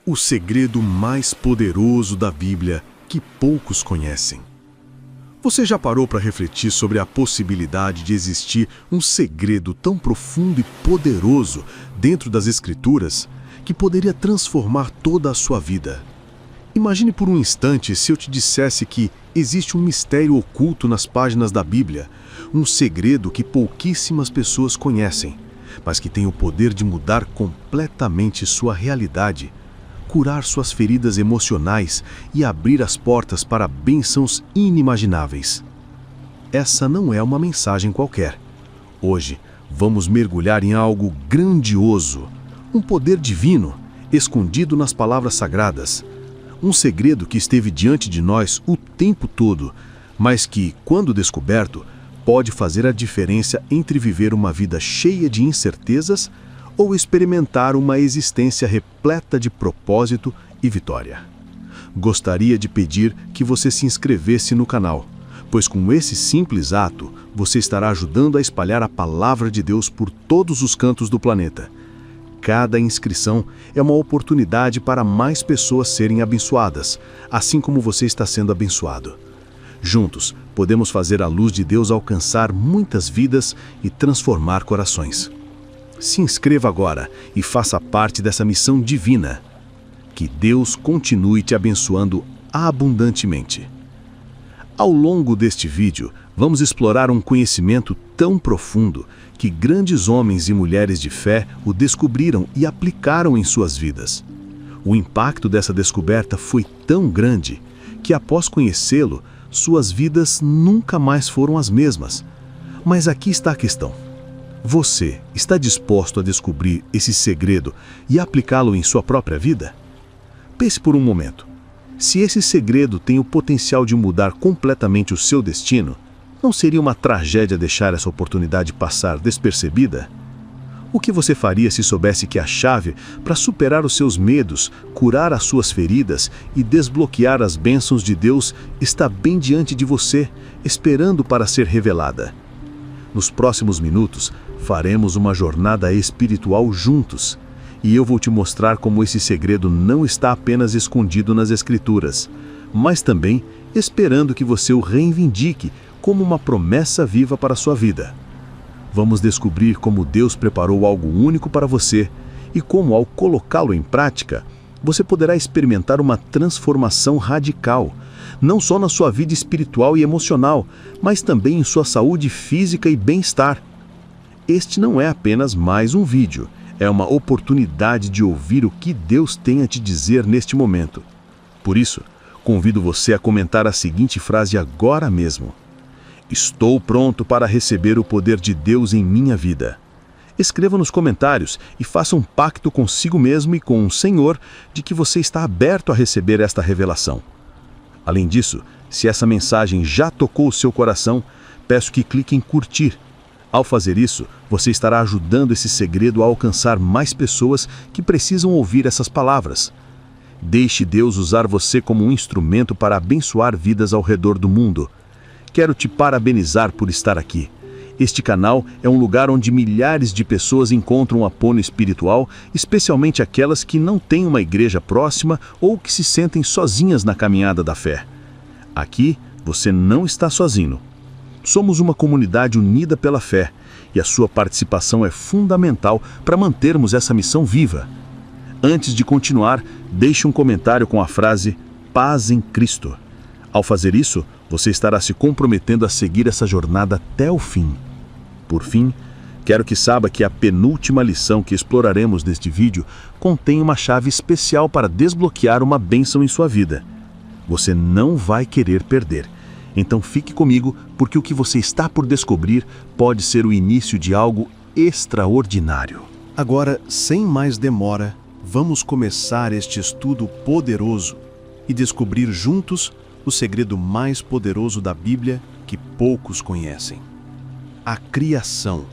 O segredo mais poderoso da Bíblia que poucos conhecem. Você já parou para refletir sobre a possibilidade de existir um segredo tão profundo e poderoso dentro das Escrituras que poderia transformar toda a sua vida? Imagine por um instante se eu te dissesse que existe um mistério oculto nas páginas da Bíblia, um segredo que pouquíssimas pessoas conhecem, mas que tem o poder de mudar completamente sua realidade, curar suas feridas emocionais e abrir as portas para bênçãos inimagináveis. Essa não é uma mensagem qualquer. Hoje, vamos mergulhar em algo grandioso, um poder divino, escondido nas palavras sagradas. Um segredo que esteve diante de nós o tempo todo, mas que, quando descoberto, pode fazer a diferença entre viver uma vida cheia de incertezas ou experimentar uma existência repleta de propósito e vitória. Gostaria de pedir que você se inscrevesse no canal, pois com esse simples ato, você estará ajudando a espalhar a palavra de Deus por todos os cantos do planeta. Cada inscrição é uma oportunidade para mais pessoas serem abençoadas, assim como você está sendo abençoado. Juntos, podemos fazer a luz de Deus alcançar muitas vidas e transformar corações. Se inscreva agora e faça parte dessa missão divina. Que Deus continue te abençoando abundantemente. Ao longo deste vídeo, vamos explorar um conhecimento tão profundo que grandes homens e mulheres de fé o descobriram e aplicaram em suas vidas. O impacto dessa descoberta foi tão grande que, após conhecê-lo, suas vidas nunca mais foram as mesmas. Mas aqui está a questão. Você está disposto a descobrir esse segredo e aplicá-lo em sua própria vida? Pense por um momento. Se esse segredo tem o potencial de mudar completamente o seu destino, não seria uma tragédia deixar essa oportunidade passar despercebida? O que você faria se soubesse que a chave para superar os seus medos, curar as suas feridas e desbloquear as bênçãos de Deus está bem diante de você, esperando para ser revelada? Nos próximos minutos, faremos uma jornada espiritual juntos, e eu vou te mostrar como esse segredo não está apenas escondido nas Escrituras, mas também esperando que você o reivindique como uma promessa viva para a sua vida. Vamos descobrir como Deus preparou algo único para você e como, ao colocá-lo em prática, você poderá experimentar uma transformação radical, não só na sua vida espiritual e emocional, mas também em sua saúde física e bem-estar. Este não é apenas mais um vídeo, é uma oportunidade de ouvir o que Deus tem a te dizer neste momento. Por isso, convido você a comentar a seguinte frase agora mesmo: Estou pronto para receber o poder de Deus em minha vida. Escreva nos comentários e faça um pacto consigo mesmo e com o Senhor de que você está aberto a receber esta revelação. Além disso, se essa mensagem já tocou o seu coração, peço que clique em curtir. Ao fazer isso, você estará ajudando esse segredo a alcançar mais pessoas que precisam ouvir essas palavras. Deixe Deus usar você como um instrumento para abençoar vidas ao redor do mundo. Quero te parabenizar por estar aqui. Este canal é um lugar onde milhares de pessoas encontram apoio espiritual, especialmente aquelas que não têm uma igreja próxima ou que se sentem sozinhas na caminhada da fé. Aqui, você não está sozinho. Somos uma comunidade unida pela fé, e a sua participação é fundamental para mantermos essa missão viva. Antes de continuar, deixe um comentário com a frase "Paz em Cristo". Ao fazer isso, você estará se comprometendo a seguir essa jornada até o fim. Por fim, quero que saiba que a penúltima lição que exploraremos neste vídeo contém uma chave especial para desbloquear uma bênção em sua vida. Você não vai querer perder. Então fique comigo, porque o que você está por descobrir pode ser o início de algo extraordinário. Agora, sem mais demora, vamos começar este estudo poderoso e descobrir juntos o segredo mais poderoso da Bíblia que poucos conhecem. A criação,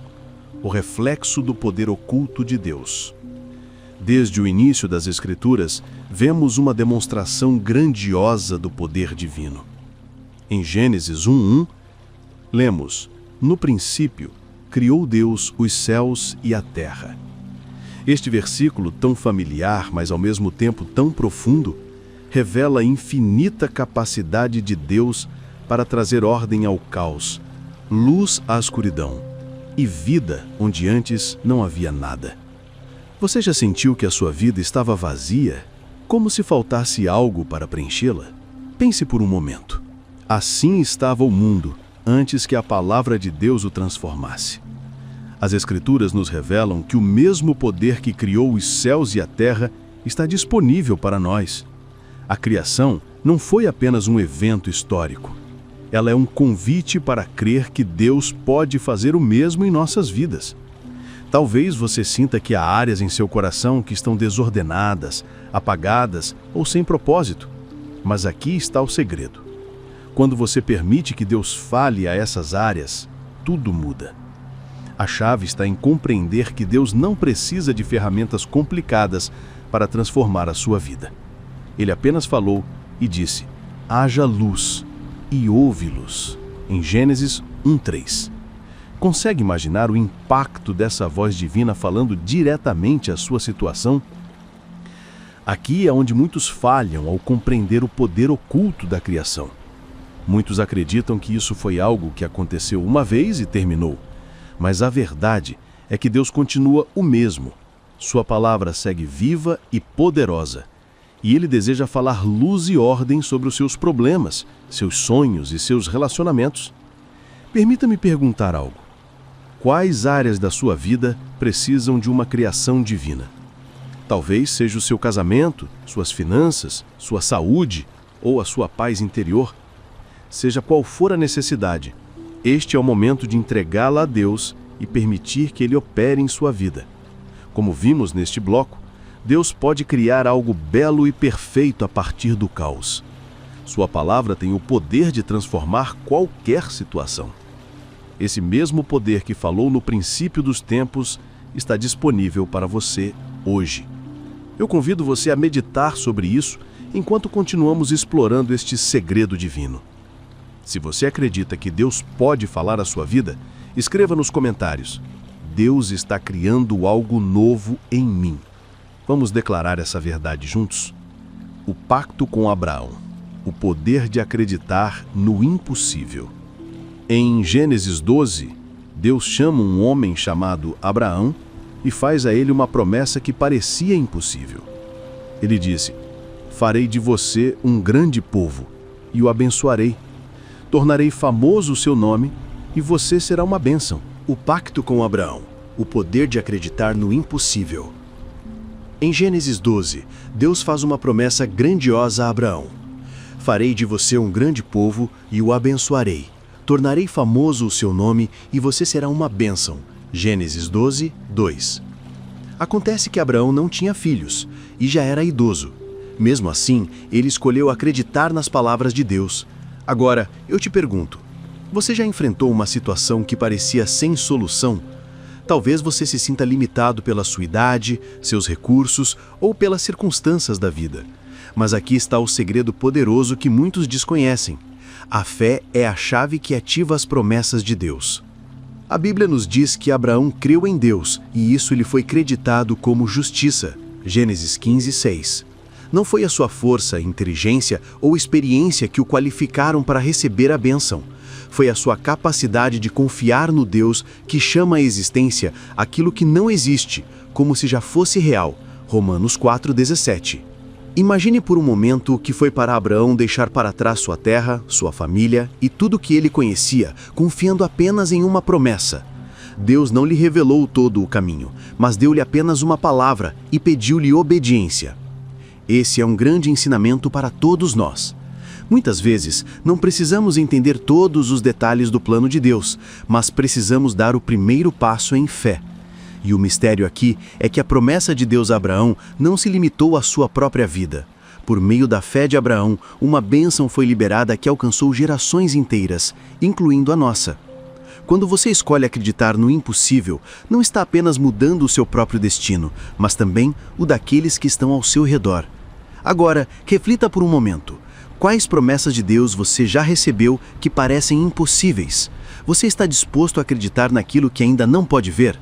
o reflexo do poder oculto de Deus. Desde o início das Escrituras, vemos uma demonstração grandiosa do poder divino. Em Gênesis 1:1, lemos: No princípio, criou Deus os céus e a terra. Este versículo, tão familiar, mas ao mesmo tempo tão profundo, revela a infinita capacidade de Deus para trazer ordem ao caos, luz à escuridão e vida onde antes não havia nada. Você já sentiu que a sua vida estava vazia, como se faltasse algo para preenchê-la? Pense por um momento. Assim estava o mundo antes que a palavra de Deus o transformasse. As Escrituras nos revelam que o mesmo poder que criou os céus e a terra está disponível para nós. A criação não foi apenas um evento histórico. Ela é um convite para crer que Deus pode fazer o mesmo em nossas vidas. Talvez você sinta que há áreas em seu coração que estão desordenadas, apagadas ou sem propósito. Mas aqui está o segredo. Quando você permite que Deus fale a essas áreas, tudo muda. A chave está em compreender que Deus não precisa de ferramentas complicadas para transformar a sua vida. Ele apenas falou e disse: haja luz, e houve luz. Em Gênesis 1:3. Consegue imaginar o impacto dessa voz divina falando diretamente à sua situação? Aqui é onde muitos falham ao compreender o poder oculto da criação. Muitos acreditam que isso foi algo que aconteceu uma vez e terminou. Mas a verdade é que Deus continua o mesmo. Sua palavra segue viva e poderosa. E Ele deseja falar luz e ordem sobre os seus problemas, seus sonhos e seus relacionamentos. Permita-me perguntar algo. Quais áreas da sua vida precisam de uma criação divina? Talvez seja o seu casamento, suas finanças, sua saúde ou a sua paz interior. Seja qual for a necessidade, este é o momento de entregá-la a Deus e permitir que Ele opere em sua vida. Como vimos neste bloco, Deus pode criar algo belo e perfeito a partir do caos. Sua palavra tem o poder de transformar qualquer situação. Esse mesmo poder que falou no princípio dos tempos está disponível para você hoje. Eu convido você a meditar sobre isso enquanto continuamos explorando este segredo divino. Se você acredita que Deus pode falar à sua vida, escreva nos comentários: Deus está criando algo novo em mim. Vamos declarar essa verdade juntos? O pacto com Abraão, o poder de acreditar no impossível. Em Gênesis 12, Deus chama um homem chamado Abraão e faz a ele uma promessa que parecia impossível. Ele disse: farei de você um grande povo e o abençoarei. Tornarei famoso o seu nome e você será uma bênção. O pacto com Abraão, o poder de acreditar no impossível. Em Gênesis 12, Deus faz uma promessa grandiosa a Abraão. Farei de você um grande povo e o abençoarei. Tornarei famoso o seu nome e você será uma bênção. Gênesis 12, 2. Acontece que Abraão não tinha filhos e já era idoso. Mesmo assim, ele escolheu acreditar nas palavras de Deus. Agora, eu te pergunto, você já enfrentou uma situação que parecia sem solução? Talvez você se sinta limitado pela sua idade, seus recursos ou pelas circunstâncias da vida. Mas aqui está o segredo poderoso que muitos desconhecem. A fé é a chave que ativa as promessas de Deus. A Bíblia nos diz que Abraão creu em Deus e isso lhe foi creditado como justiça. Gênesis 15, 6. Não foi a sua força, inteligência ou experiência que o qualificaram para receber a bênção. Foi a sua capacidade de confiar no Deus que chama à existência aquilo que não existe, como se já fosse real. Romanos 4:17. Imagine por um momento o que foi para Abraão deixar para trás sua terra, sua família e tudo o que ele conhecia, confiando apenas em uma promessa. Deus não lhe revelou todo o caminho, mas deu-lhe apenas uma palavra e pediu-lhe obediência. Esse é um grande ensinamento para todos nós. Muitas vezes, não precisamos entender todos os detalhes do plano de Deus, mas precisamos dar o primeiro passo em fé. E o mistério aqui é que a promessa de Deus a Abraão não se limitou à sua própria vida. Por meio da fé de Abraão, uma bênção foi liberada que alcançou gerações inteiras, incluindo a nossa. Quando você escolhe acreditar no impossível, não está apenas mudando o seu próprio destino, mas também o daqueles que estão ao seu redor. Agora, reflita por um momento. Quais promessas de Deus você já recebeu que parecem impossíveis? Você está disposto a acreditar naquilo que ainda não pode ver?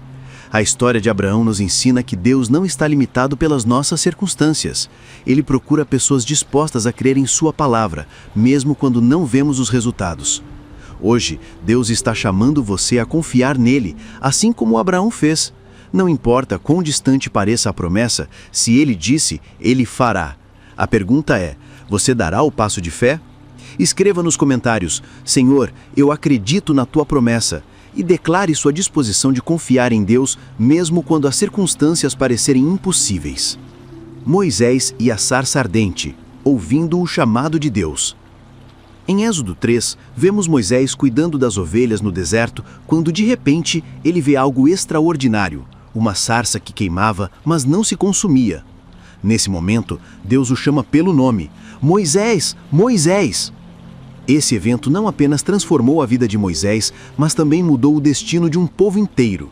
A história de Abraão nos ensina que Deus não está limitado pelas nossas circunstâncias. Ele procura pessoas dispostas a crer em sua palavra, mesmo quando não vemos os resultados. Hoje, Deus está chamando você a confiar nele, assim como Abraão fez. Não importa quão distante pareça a promessa, se ele disse, ele fará. A pergunta é: você dará o passo de fé? Escreva nos comentários: Senhor, eu acredito na tua promessa. E declare sua disposição de confiar em Deus, mesmo quando as circunstâncias parecerem impossíveis. Moisés e a sarça ardente, ouvindo o chamado de Deus. Em Êxodo 3, vemos Moisés cuidando das ovelhas no deserto, quando de repente ele vê algo extraordinário, uma sarça que queimava, mas não se consumia. Nesse momento, Deus o chama pelo nome: Moisés, Moisés! Esse evento não apenas transformou a vida de Moisés, mas também mudou o destino de um povo inteiro.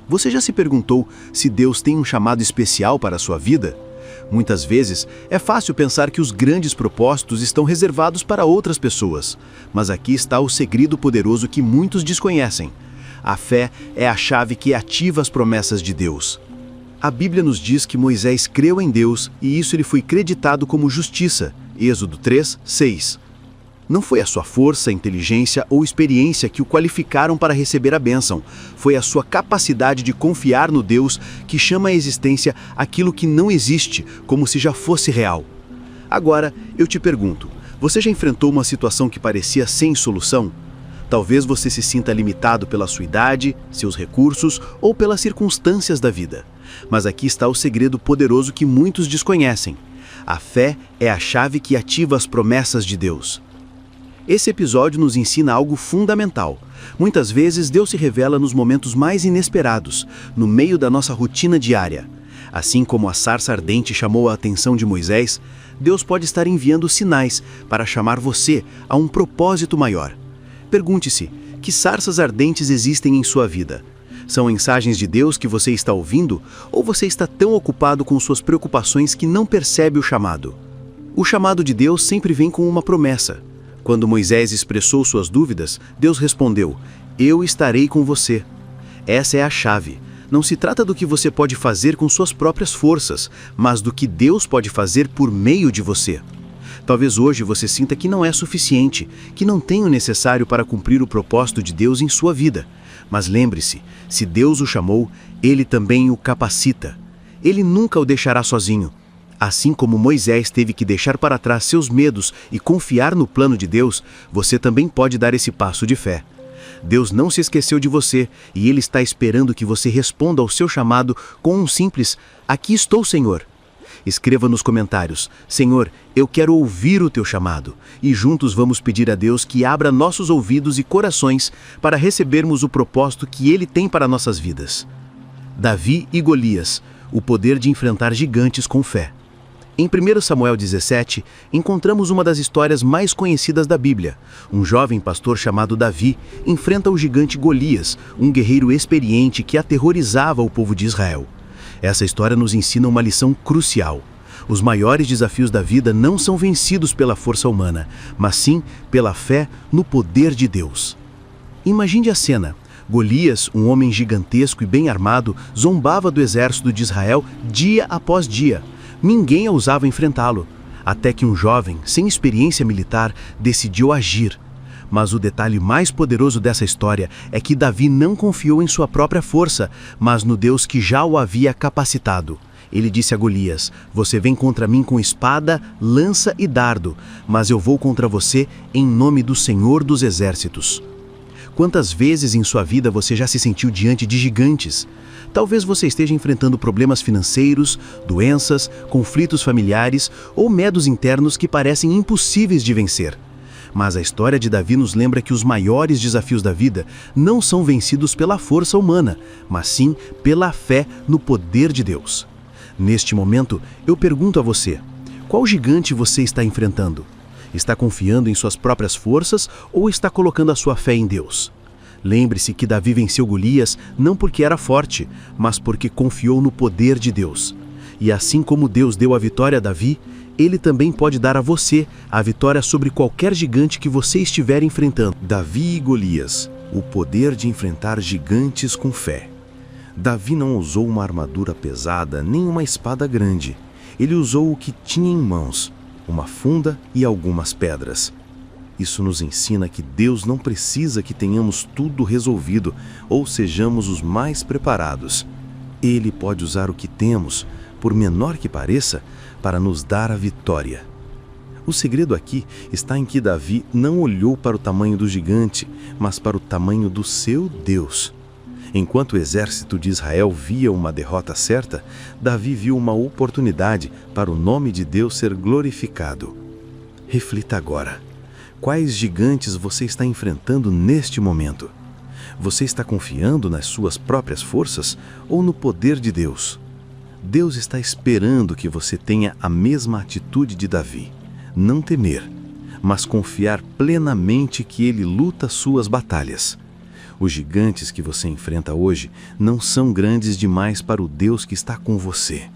Você já se perguntou se Deus tem um chamado especial para a sua vida? Muitas vezes, é fácil pensar que os grandes propósitos estão reservados para outras pessoas. Mas aqui está o segredo poderoso que muitos desconhecem. A fé é a chave que ativa as promessas de Deus. A Bíblia nos diz que Moisés creu em Deus e isso lhe foi creditado como justiça. Êxodo 3, 6. Não foi a sua força, inteligência ou experiência que o qualificaram para receber a bênção. Foi a sua capacidade de confiar no Deus que chama à existência aquilo que não existe, como se já fosse real. Agora, eu te pergunto, você já enfrentou uma situação que parecia sem solução? Talvez você se sinta limitado pela sua idade, seus recursos ou pelas circunstâncias da vida. Mas aqui está o segredo poderoso que muitos desconhecem. A fé é a chave que ativa as promessas de Deus. Esse episódio nos ensina algo fundamental. Muitas vezes Deus se revela nos momentos mais inesperados, no meio da nossa rotina diária. Assim como a sarça ardente chamou a atenção de Moisés, Deus pode estar enviando sinais para chamar você a um propósito maior. Pergunte-se: que sarças ardentes existem em sua vida? São mensagens de Deus que você está ouvindo, ou você está tão ocupado com suas preocupações que não percebe o chamado? O chamado de Deus sempre vem com uma promessa. Quando Moisés expressou suas dúvidas, Deus respondeu: eu estarei com você. Essa é a chave. Não se trata do que você pode fazer com suas próprias forças, mas do que Deus pode fazer por meio de você. Talvez hoje você sinta que não é suficiente, que não tem o necessário para cumprir o propósito de Deus em sua vida. Mas lembre-se, se Deus o chamou, Ele também o capacita. Ele nunca o deixará sozinho. Assim como Moisés teve que deixar para trás seus medos e confiar no plano de Deus, você também pode dar esse passo de fé. Deus não se esqueceu de você e Ele está esperando que você responda ao seu chamado com um simples: aqui estou, Senhor. Escreva nos comentários: Senhor, eu quero ouvir o teu chamado. E juntos vamos pedir a Deus que abra nossos ouvidos e corações para recebermos o propósito que Ele tem para nossas vidas. Davi e Golias, o poder de enfrentar gigantes com fé. Em 1 Samuel 17, encontramos uma das histórias mais conhecidas da Bíblia. Um jovem pastor chamado Davi enfrenta o gigante Golias, um guerreiro experiente que aterrorizava o povo de Israel. Essa história nos ensina uma lição crucial. Os maiores desafios da vida não são vencidos pela força humana, mas sim pela fé no poder de Deus. Imagine a cena. Golias, um homem gigantesco e bem armado, zombava do exército de Israel dia após dia. Ninguém ousava enfrentá-lo, até que um jovem, sem experiência militar, decidiu agir. Mas o detalhe mais poderoso dessa história é que Davi não confiou em sua própria força, mas no Deus que já o havia capacitado. Ele disse a Golias: você vem contra mim com espada, lança e dardo, mas eu vou contra você em nome do Senhor dos Exércitos. Quantas vezes em sua vida você já se sentiu diante de gigantes? Talvez você esteja enfrentando problemas financeiros, doenças, conflitos familiares ou medos internos que parecem impossíveis de vencer. Mas a história de Davi nos lembra que os maiores desafios da vida não são vencidos pela força humana, mas sim pela fé no poder de Deus. Neste momento, eu pergunto a você: qual gigante você está enfrentando? Está confiando em suas próprias forças ou está colocando a sua fé em Deus? Lembre-se que Davi venceu Golias não porque era forte, mas porque confiou no poder de Deus. E assim como Deus deu a vitória a Davi, Ele também pode dar a você a vitória sobre qualquer gigante que você estiver enfrentando. Davi e Golias, o poder de enfrentar gigantes com fé. Davi não usou uma armadura pesada nem uma espada grande. Ele usou o que tinha em mãos, uma funda e algumas pedras. Isso nos ensina que Deus não precisa que tenhamos tudo resolvido ou sejamos os mais preparados. Ele pode usar o que temos, por menor que pareça, para nos dar a vitória. O segredo aqui está em que Davi não olhou para o tamanho do gigante, mas para o tamanho do seu Deus. Enquanto o exército de Israel via uma derrota certa, Davi viu uma oportunidade para o nome de Deus ser glorificado. Reflita agora. Quais gigantes você está enfrentando neste momento? Você está confiando nas suas próprias forças ou no poder de Deus? Deus está esperando que você tenha a mesma atitude de Davi. Não temer, mas confiar plenamente que Ele luta suas batalhas. Os gigantes que você enfrenta hoje não são grandes demais para o Deus que está com você.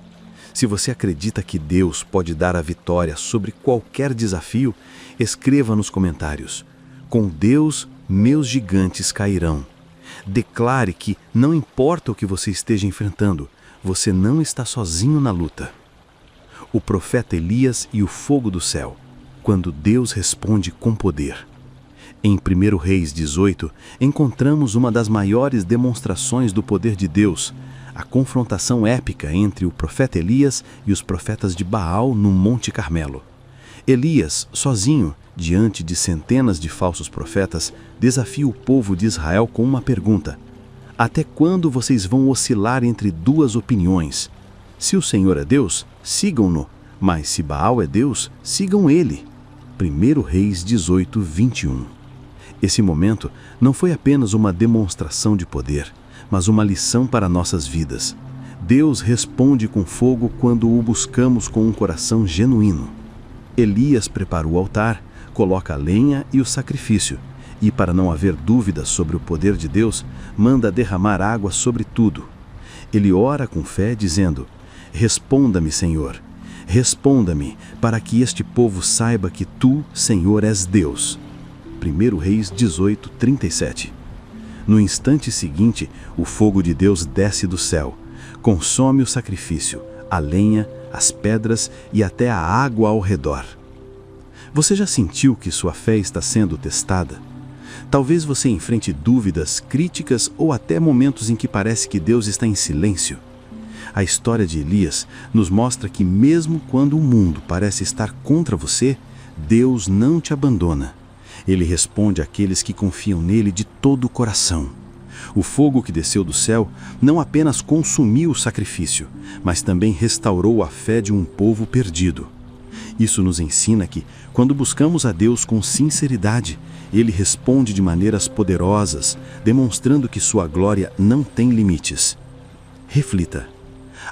Se você acredita que Deus pode dar a vitória sobre qualquer desafio, escreva nos comentários: com Deus, meus gigantes cairão. Declare que, não importa o que você esteja enfrentando, você não está sozinho na luta. O profeta Elias e o fogo do céu, quando Deus responde com poder. Em 1 Reis 18, encontramos uma das maiores demonstrações do poder de Deus, a confrontação épica entre o profeta Elias e os profetas de Baal no Monte Carmelo. Elias, sozinho, diante de centenas de falsos profetas, desafia o povo de Israel com uma pergunta: até quando vocês vão oscilar entre duas opiniões? Se o Senhor é Deus, sigam-no, mas se Baal é Deus, sigam ele. 1 Reis 18, 21. Esse momento não foi apenas uma demonstração de poder, mas uma lição para nossas vidas. Deus responde com fogo quando o buscamos com um coração genuíno. Elias prepara o altar, coloca a lenha e o sacrifício, e para não haver dúvidas sobre o poder de Deus, manda derramar água sobre tudo. Ele ora com fé, dizendo: responda-me, Senhor, responda-me, para que este povo saiba que tu, Senhor, és Deus. 1 Reis 18, 37. No instante seguinte, o fogo de Deus desce do céu, consome o sacrifício, a lenha, as pedras e até a água ao redor. Você já sentiu que sua fé está sendo testada? Talvez você enfrente dúvidas, críticas ou até momentos em que parece que Deus está em silêncio. A história de Elias nos mostra que mesmo quando o mundo parece estar contra você, Deus não te abandona. Ele responde àqueles que confiam nele de todo o coração. O fogo que desceu do céu não apenas consumiu o sacrifício, mas também restaurou a fé de um povo perdido. Isso nos ensina que, quando buscamos a Deus com sinceridade, Ele responde de maneiras poderosas, demonstrando que sua glória não tem limites. Reflita.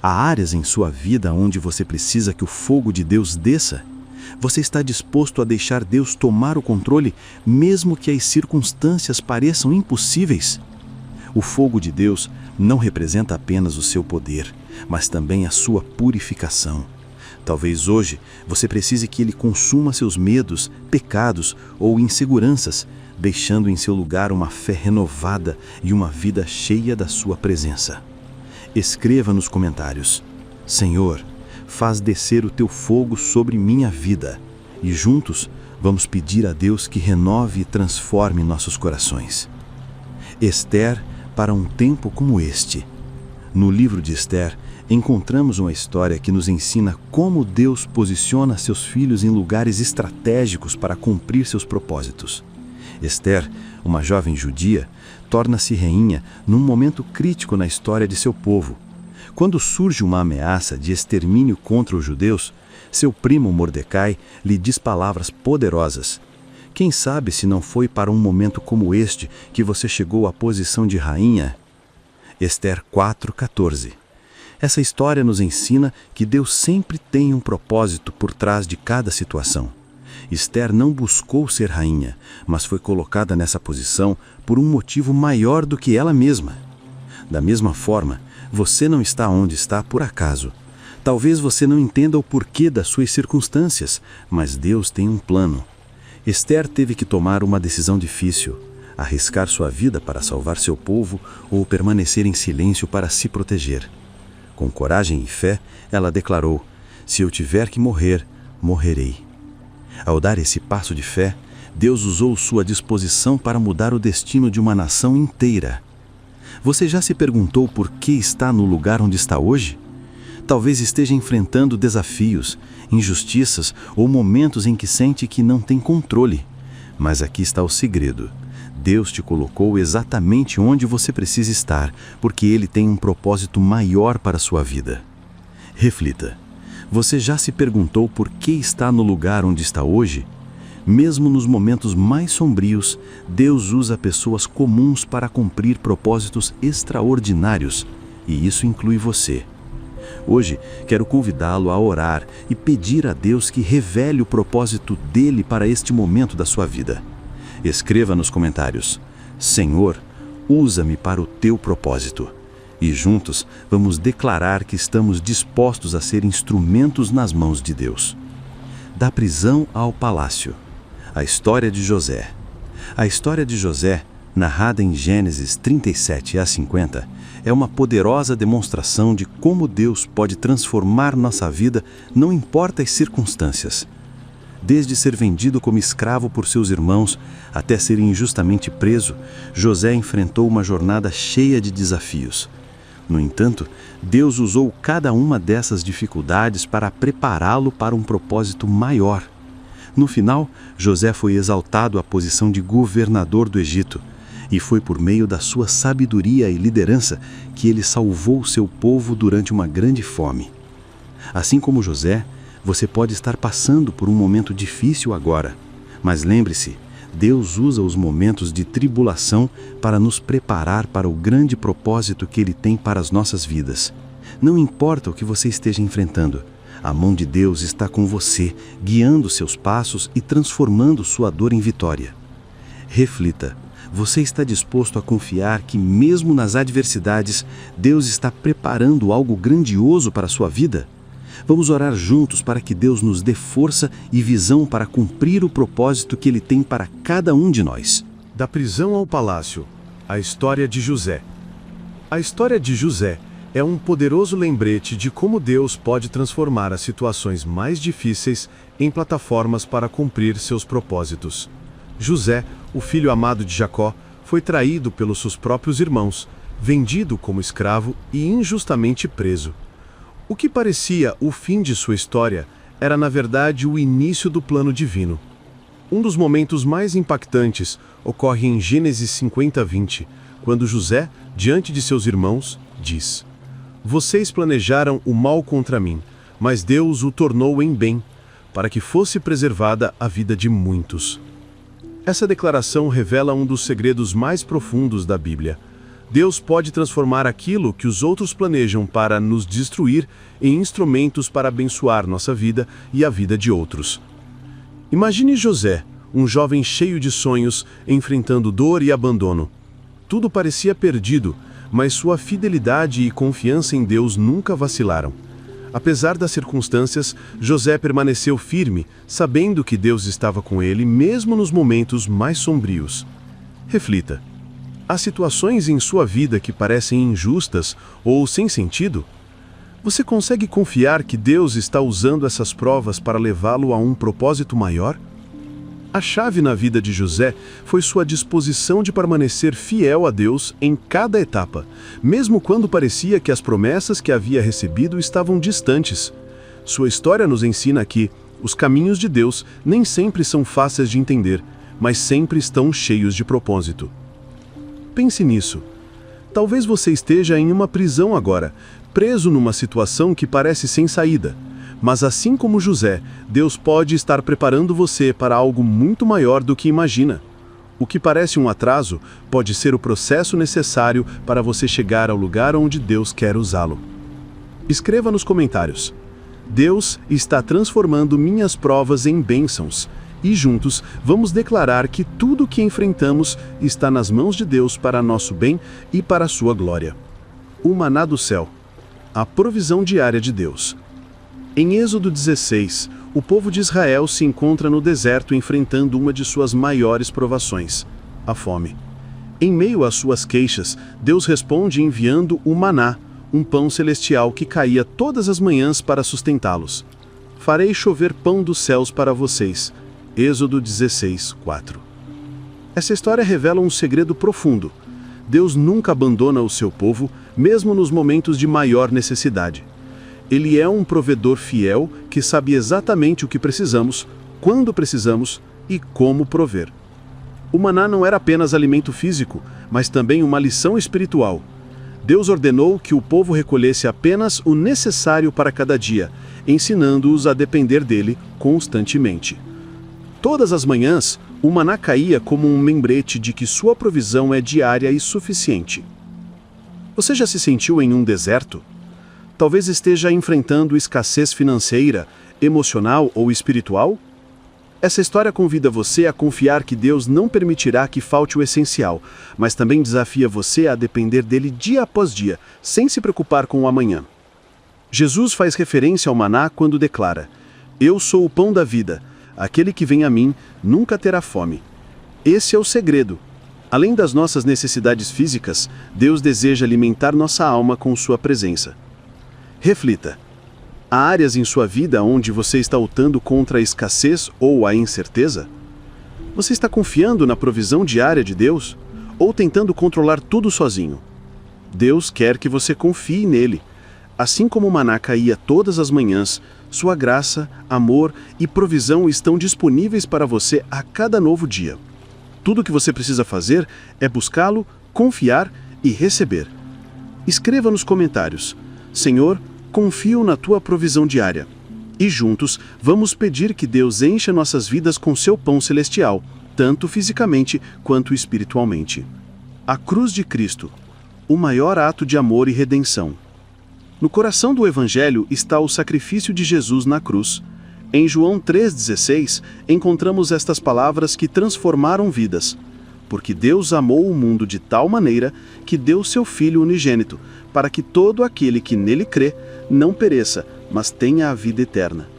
Há áreas em sua vida onde você precisa que o fogo de Deus desça? Você está disposto a deixar Deus tomar o controle, mesmo que as circunstâncias pareçam impossíveis? O fogo de Deus não representa apenas o seu poder, mas também a sua purificação. Talvez hoje você precise que Ele consuma seus medos, pecados ou inseguranças, deixando em seu lugar uma fé renovada e uma vida cheia da sua presença. Escreva nos comentários: Senhor, faz descer o teu fogo sobre minha vida, e juntos vamos pedir a Deus que renove e transforme nossos corações. Ester para um tempo como este. No livro de Ester, encontramos uma história que nos ensina como Deus posiciona seus filhos em lugares estratégicos para cumprir seus propósitos. Ester, uma jovem judia, torna-se rainha num momento crítico na história de seu povo. Quando surge uma ameaça de extermínio contra os judeus, seu primo Mordecai lhe diz palavras poderosas. Quem sabe se não foi para um momento como este que você chegou à posição de rainha? Ester 4:14. Essa história nos ensina que Deus sempre tem um propósito por trás de cada situação. Ester não buscou ser rainha, mas foi colocada nessa posição por um motivo maior do que ela mesma. Da mesma forma, você não está onde está por acaso. Talvez você não entenda o porquê das suas circunstâncias, mas Deus tem um plano. Ester teve que tomar uma decisão difícil: arriscar sua vida para salvar seu povo ou permanecer em silêncio para se proteger. Com coragem e fé, ela declarou: "Se eu tiver que morrer, morrerei." Ao dar esse passo de fé, Deus usou sua disposição para mudar o destino de uma nação inteira. Você já se perguntou por que está no lugar onde está hoje? Talvez esteja enfrentando desafios, injustiças ou momentos em que sente que não tem controle. Mas aqui está o segredo. Deus te colocou exatamente onde você precisa estar, porque Ele tem um propósito maior para a sua vida. Reflita. Você já se perguntou por que está no lugar onde está hoje? Mesmo nos momentos mais sombrios, Deus usa pessoas comuns para cumprir propósitos extraordinários, e isso inclui você. Hoje, quero convidá-lo a orar e pedir a Deus que revele o propósito dele para este momento da sua vida. Escreva nos comentários: "Senhor, usa-me para o teu propósito." E juntos vamos declarar que estamos dispostos a ser instrumentos nas mãos de Deus. Da prisão ao palácio. A história de José. A história de José, narrada em Gênesis 37 a 50, é uma poderosa demonstração de como Deus pode transformar nossa vida, não importa as circunstâncias. Desde ser vendido como escravo por seus irmãos até ser injustamente preso, José enfrentou uma jornada cheia de desafios. No entanto, Deus usou cada uma dessas dificuldades para prepará-lo para um propósito maior. No final, José foi exaltado à posição de governador do Egito, e foi por meio da sua sabedoria e liderança que ele salvou seu povo durante uma grande fome. Assim como José, você pode estar passando por um momento difícil agora, mas lembre-se, Deus usa os momentos de tribulação para nos preparar para o grande propósito que Ele tem para as nossas vidas. Não importa o que você esteja enfrentando, a mão de Deus está com você, guiando seus passos e transformando sua dor em vitória. Reflita, você está disposto a confiar que mesmo nas adversidades, Deus está preparando algo grandioso para a sua vida? Vamos orar juntos para que Deus nos dê força e visão para cumprir o propósito que Ele tem para cada um de nós. Da prisão ao palácio. A história de José. A história de José é um poderoso lembrete de como Deus pode transformar as situações mais difíceis em plataformas para cumprir seus propósitos. José, o filho amado de Jacó, foi traído pelos seus próprios irmãos, vendido como escravo e injustamente preso. O que parecia o fim de sua história era, na verdade, o início do plano divino. Um dos momentos mais impactantes ocorre em Gênesis 50:20, quando José, diante de seus irmãos, diz: "Vocês planejaram o mal contra mim, mas Deus o tornou em bem, para que fosse preservada a vida de muitos." Essa declaração revela um dos segredos mais profundos da Bíblia. Deus pode transformar aquilo que os outros planejam para nos destruir em instrumentos para abençoar nossa vida e a vida de outros. Imagine José, um jovem cheio de sonhos, enfrentando dor e abandono. Tudo parecia perdido, mas sua fidelidade e confiança em Deus nunca vacilaram. Apesar das circunstâncias, José permaneceu firme, sabendo que Deus estava com ele mesmo nos momentos mais sombrios. Reflita. Há situações em sua vida que parecem injustas ou sem sentido? Você consegue confiar que Deus está usando essas provas para levá-lo a um propósito maior? A chave na vida de José foi sua disposição de permanecer fiel a Deus em cada etapa, mesmo quando parecia que as promessas que havia recebido estavam distantes. Sua história nos ensina que os caminhos de Deus nem sempre são fáceis de entender, mas sempre estão cheios de propósito. Pense nisso. Talvez você esteja em uma prisão agora, preso numa situação que parece sem saída. Mas assim como José, Deus pode estar preparando você para algo muito maior do que imagina. O que parece um atraso pode ser o processo necessário para você chegar ao lugar onde Deus quer usá-lo. Escreva nos comentários: "Deus está transformando minhas provas em bênçãos." E juntos vamos declarar que tudo o que enfrentamos está nas mãos de Deus para nosso bem e para a sua glória. O maná do céu. A provisão diária de Deus. Em Êxodo 16, o povo de Israel se encontra no deserto enfrentando uma de suas maiores provações, a fome. Em meio às suas queixas, Deus responde enviando o maná, um pão celestial que caía todas as manhãs para sustentá-los. Farei chover pão dos céus para vocês. Êxodo 16, 4. Essa história revela um segredo profundo. Deus nunca abandona o seu povo, mesmo nos momentos de maior necessidade. Ele é um provedor fiel que sabe exatamente o que precisamos, quando precisamos e como prover. O maná não era apenas alimento físico, mas também uma lição espiritual. Deus ordenou que o povo recolhesse apenas o necessário para cada dia, ensinando-os a depender dele constantemente. Todas as manhãs, o maná caía como um lembrete de que sua provisão é diária e suficiente. Você já se sentiu em um deserto? Talvez esteja enfrentando escassez financeira, emocional ou espiritual? Essa história convida você a confiar que Deus não permitirá que falte o essencial, mas também desafia você a depender dele dia após dia, sem se preocupar com o amanhã. Jesus faz referência ao maná quando declara: "Eu sou o pão da vida. Aquele que vem a mim nunca terá fome." Esse é o segredo. Além das nossas necessidades físicas, Deus deseja alimentar nossa alma com sua presença. Reflita. Há áreas em sua vida onde você está lutando contra a escassez ou a incerteza? Você está confiando na provisão diária de Deus? Ou tentando controlar tudo sozinho? Deus quer que você confie nele. Assim como o maná caía todas as manhãs, sua graça, amor e provisão estão disponíveis para você a cada novo dia. Tudo o que você precisa fazer é buscá-lo, confiar e receber. Escreva nos comentários: "Senhor, confio na tua provisão diária." E juntos vamos pedir que Deus encha nossas vidas com seu pão celestial, tanto fisicamente quanto espiritualmente. A cruz de Cristo, o maior ato de amor e redenção. No coração do Evangelho está o sacrifício de Jesus na cruz. Em João 3,16, encontramos estas palavras que transformaram vidas. Porque Deus amou o mundo de tal maneira que deu seu Filho unigênito, para que todo aquele que nele crê não pereça, mas tenha a vida eterna.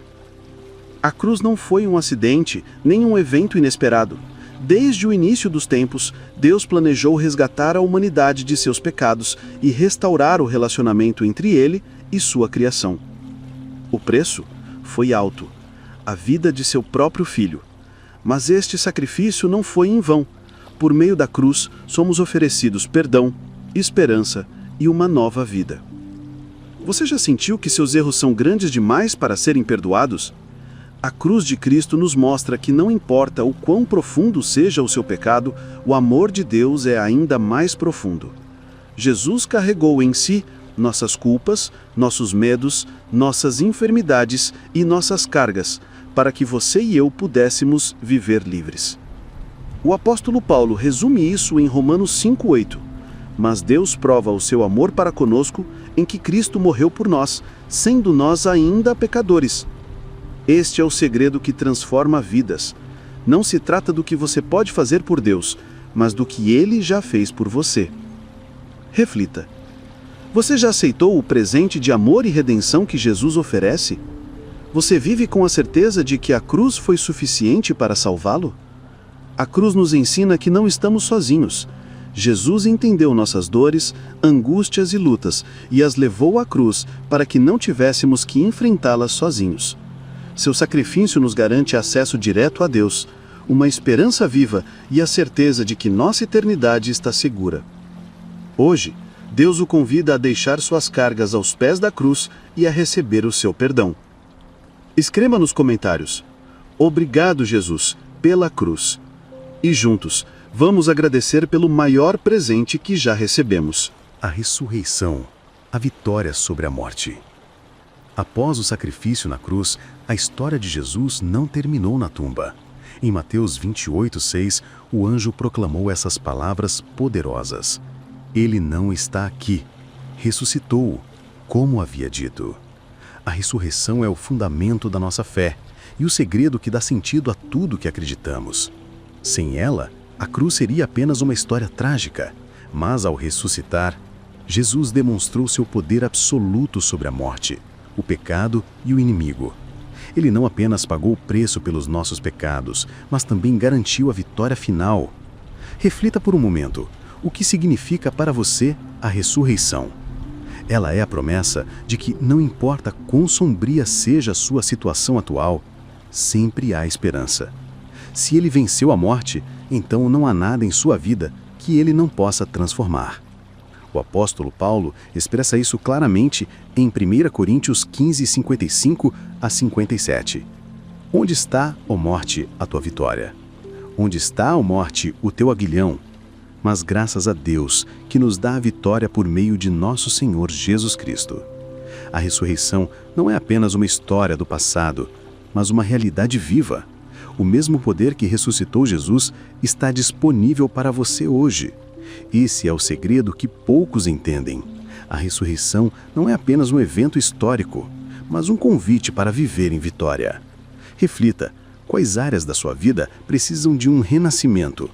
A cruz não foi um acidente, nem um evento inesperado. Desde o início dos tempos, Deus planejou resgatar a humanidade de seus pecados e restaurar o relacionamento entre ele e sua criação. O preço foi alto, a vida de seu próprio filho. Mas este sacrifício não foi em vão. Por meio da cruz, somos oferecidos perdão, esperança e uma nova vida. Você já sentiu que seus erros são grandes demais para serem perdoados? A cruz de Cristo nos mostra que não importa o quão profundo seja o seu pecado, o amor de Deus é ainda mais profundo. Jesus carregou em si nossas culpas, nossos medos, nossas enfermidades e nossas cargas, para que você e eu pudéssemos viver livres. O apóstolo Paulo resume isso em Romanos 5,8. Mas Deus prova o seu amor para conosco em que Cristo morreu por nós, sendo nós ainda pecadores. Este é o segredo que transforma vidas. Não se trata do que você pode fazer por Deus, mas do que Ele já fez por você. Reflita. Você já aceitou o presente de amor e redenção que Jesus oferece? Você vive com a certeza de que a cruz foi suficiente para salvá-lo? A cruz nos ensina que não estamos sozinhos. Jesus entendeu nossas dores, angústias e lutas e as levou à cruz para que não tivéssemos que enfrentá-las sozinhos. Seu sacrifício nos garante acesso direto a Deus, uma esperança viva e a certeza de que nossa eternidade está segura. Hoje, Deus o convida a deixar suas cargas aos pés da cruz e a receber o seu perdão. Escreva nos comentários: "Obrigado, Jesus, pela cruz." E juntos, vamos agradecer pelo maior presente que já recebemos: a ressurreição, a vitória sobre a morte. Após o sacrifício na cruz, a história de Jesus não terminou na tumba. Em Mateus 28,6, o anjo proclamou essas palavras poderosas: "Ele não está aqui, ressuscitou, como havia dito." A ressurreição é o fundamento da nossa fé e o segredo que dá sentido a tudo que acreditamos. Sem ela, a cruz seria apenas uma história trágica, mas ao ressuscitar, Jesus demonstrou seu poder absoluto sobre a morte, o pecado e o inimigo. Ele não apenas pagou o preço pelos nossos pecados, mas também garantiu a vitória final. Reflita por um momento: O que significa para você a ressurreição? Ela é a promessa de que, não importa quão sombria seja a sua situação atual, sempre há esperança. Se ele venceu a morte, então não há nada em sua vida que ele não possa transformar. O apóstolo Paulo expressa isso claramente em 1 Coríntios 15, 55 a 57. Onde está, ó morte, a tua vitória? Onde está, ó morte, o teu aguilhão? Mas graças a Deus, que nos dá a vitória por meio de nosso Senhor Jesus Cristo. A ressurreição não é apenas uma história do passado, mas uma realidade viva. O mesmo poder que ressuscitou Jesus está disponível para você hoje. Esse é o segredo que poucos entendem. A ressurreição não é apenas um evento histórico, mas um convite para viver em vitória. Reflita, quais áreas da sua vida precisam de um renascimento?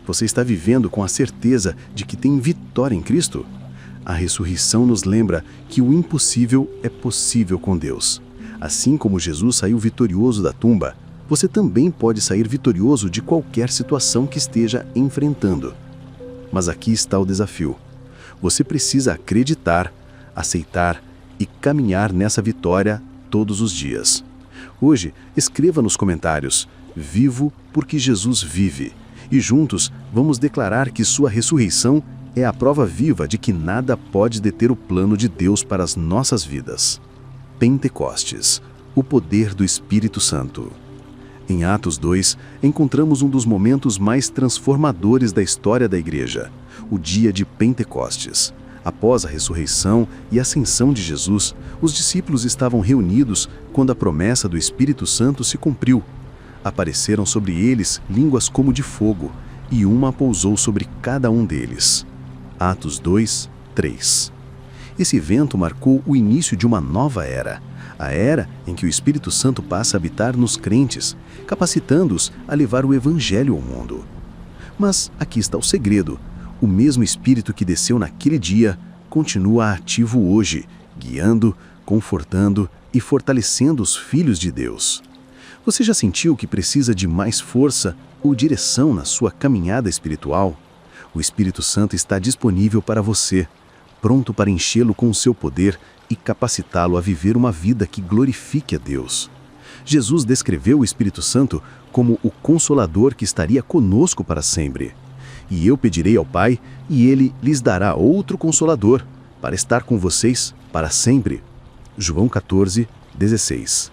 Você está vivendo com a certeza de que tem vitória em Cristo? A ressurreição nos lembra que o impossível é possível com Deus. Assim como Jesus saiu vitorioso da tumba, você também pode sair vitorioso de qualquer situação que esteja enfrentando. Mas aqui está o desafio. Você precisa acreditar, aceitar e caminhar nessa vitória todos os dias. Hoje, escreva nos comentários: vivo porque Jesus vive. E juntos vamos declarar que sua ressurreição é a prova viva de que nada pode deter o plano de Deus para as nossas vidas. Pentecostes, o poder do Espírito Santo. Em Atos 2, encontramos um dos momentos mais transformadores da história da Igreja, o dia de Pentecostes. Após a ressurreição e ascensão de Jesus, os discípulos estavam reunidos quando a promessa do Espírito Santo se cumpriu. Apareceram sobre eles línguas como de fogo, e uma pousou sobre cada um deles. Atos 2, 3. Esse evento marcou o início de uma nova era, a era em que o Espírito Santo passa a habitar nos crentes, capacitando-os a levar o Evangelho ao mundo. Mas aqui está o segredo: o mesmo Espírito que desceu naquele dia continua ativo hoje, guiando, confortando e fortalecendo os filhos de Deus. Você já sentiu que precisa de mais força ou direção na sua caminhada espiritual? O Espírito Santo está disponível para você, pronto para enchê-lo com o seu poder e capacitá-lo a viver uma vida que glorifique a Deus. Jesus descreveu o Espírito Santo como o Consolador que estaria conosco para sempre. E eu pedirei ao Pai, e Ele lhes dará outro Consolador, para estar com vocês para sempre. João 14, 16.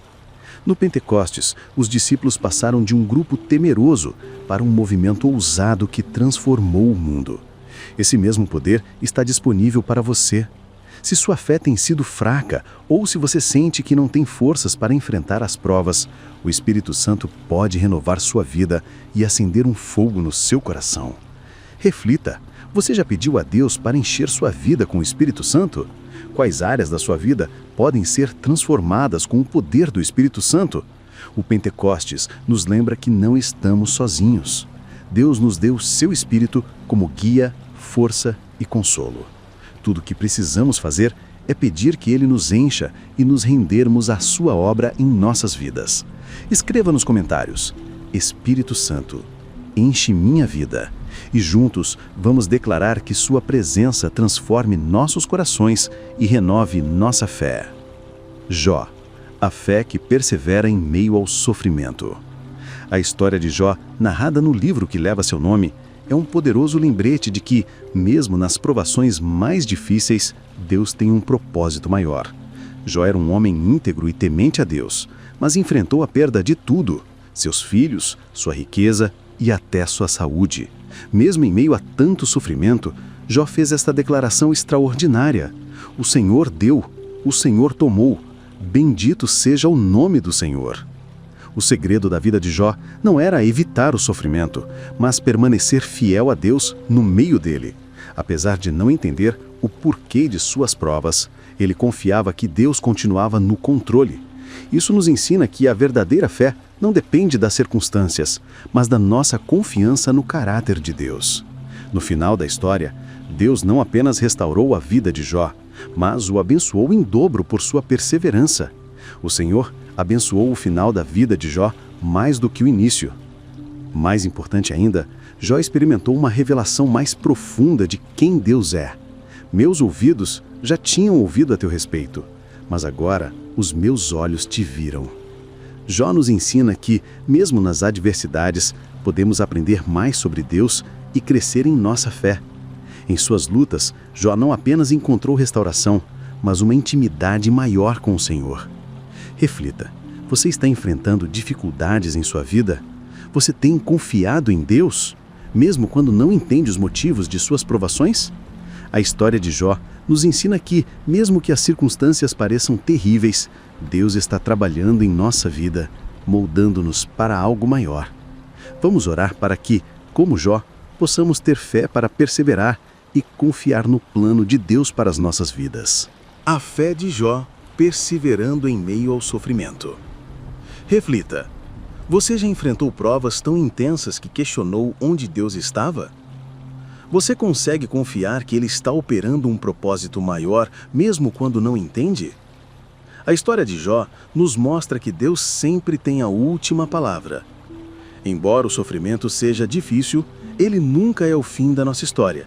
No Pentecostes, os discípulos passaram de um grupo temeroso para um movimento ousado que transformou o mundo. Esse mesmo poder está disponível para você. Se sua fé tem sido fraca ou se você sente que não tem forças para enfrentar as provas, o Espírito Santo pode renovar sua vida e acender um fogo no seu coração. Reflita, você já pediu a Deus para encher sua vida com o Espírito Santo? Quais áreas da sua vida podem ser transformadas com o poder do Espírito Santo? O Pentecostes nos lembra que não estamos sozinhos. Deus nos deu seu Espírito como guia, força e consolo. Tudo o que precisamos fazer é pedir que Ele nos encha e nos rendermos à sua obra em nossas vidas. Escreva nos comentários: Espírito Santo, enche minha vida. E juntos vamos declarar que sua presença transforme nossos corações e renove nossa fé. Jó, a fé que persevera em meio ao sofrimento. A história de Jó, narrada no livro que leva seu nome, é um poderoso lembrete de que, mesmo nas provações mais difíceis, Deus tem um propósito maior. Jó era um homem íntegro e temente a Deus, mas enfrentou a perda de tudo: seus filhos, sua riqueza e até sua saúde. Mesmo em meio a tanto sofrimento, Jó fez esta declaração extraordinária: o Senhor deu, o Senhor tomou, bendito seja o nome do Senhor. O segredo da vida de Jó não era evitar o sofrimento, mas permanecer fiel a Deus no meio dele. Apesar de não entender o porquê de suas provas, ele confiava que Deus continuava no controle. Isso nos ensina que a verdadeira fé não depende das circunstâncias, mas da nossa confiança no caráter de Deus. No final da história, Deus não apenas restaurou a vida de Jó, mas o abençoou em dobro por sua perseverança. O Senhor abençoou o final da vida de Jó mais do que o início. Mais importante ainda, Jó experimentou uma revelação mais profunda de quem Deus é. Meus ouvidos já tinham ouvido a teu respeito, mas agora os meus olhos te viram. Jó nos ensina que, mesmo nas adversidades, podemos aprender mais sobre Deus e crescer em nossa fé. Em suas lutas, Jó não apenas encontrou restauração, mas uma intimidade maior com o Senhor. Reflita, você está enfrentando dificuldades em sua vida? Você tem confiado em Deus, mesmo quando não entende os motivos de suas provações? A história de Jó nos ensina que, mesmo que as circunstâncias pareçam terríveis, Deus está trabalhando em nossa vida, moldando-nos para algo maior. Vamos orar para que, como Jó, possamos ter fé para perseverar e confiar no plano de Deus para as nossas vidas. A fé de Jó, perseverando em meio ao sofrimento. Reflita, você já enfrentou provas tão intensas que questionou onde Deus estava? Você consegue confiar que Ele está operando um propósito maior, mesmo quando não entende? A história de Jó nos mostra que Deus sempre tem a última palavra. Embora o sofrimento seja difícil, ele nunca é o fim da nossa história.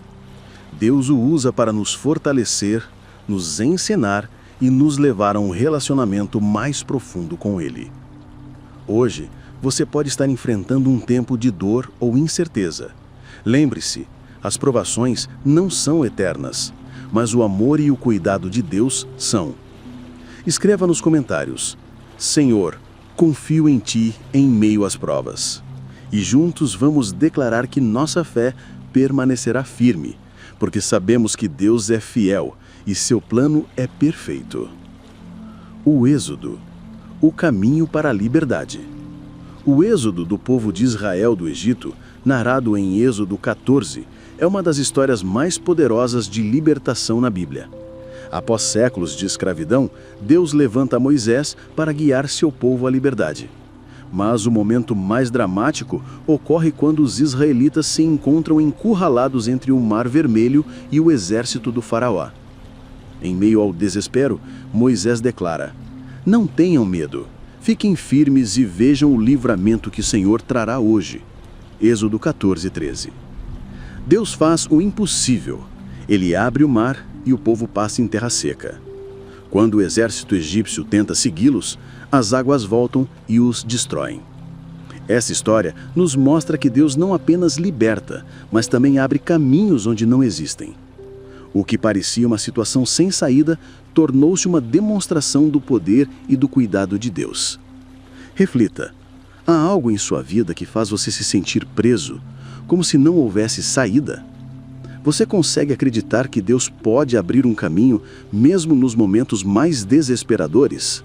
Deus o usa para nos fortalecer, nos ensinar e nos levar a um relacionamento mais profundo com Ele. Hoje, você pode estar enfrentando um tempo de dor ou incerteza. Lembre-se, as provações não são eternas, mas o amor e o cuidado de Deus são. Escreva nos comentários: Senhor, confio em Ti em meio às provas. E juntos vamos declarar que nossa fé permanecerá firme, porque sabemos que Deus é fiel e seu plano é perfeito. O Êxodo, o caminho para a liberdade. O êxodo do povo de Israel do Egito, narrado em Êxodo 14, é uma das histórias mais poderosas de libertação na Bíblia. Após séculos de escravidão, Deus levanta Moisés para guiar seu povo à liberdade. Mas o momento mais dramático ocorre quando os israelitas se encontram encurralados entre o Mar Vermelho e o exército do faraó. Em meio ao desespero, Moisés declara: Não tenham medo, fiquem firmes e vejam o livramento que o Senhor trará hoje. Êxodo 14, 13. Deus faz o impossível. Ele abre o mar e o povo passa em terra seca. Quando o exército egípcio tenta segui-los, as águas voltam e os destroem. Essa história nos mostra que Deus não apenas liberta, mas também abre caminhos onde não existem. O que parecia uma situação sem saída tornou-se uma demonstração do poder e do cuidado de Deus. Reflita, há algo em sua vida que faz você se sentir preso, como se não houvesse saída? Você consegue acreditar que Deus pode abrir um caminho mesmo nos momentos mais desesperadores?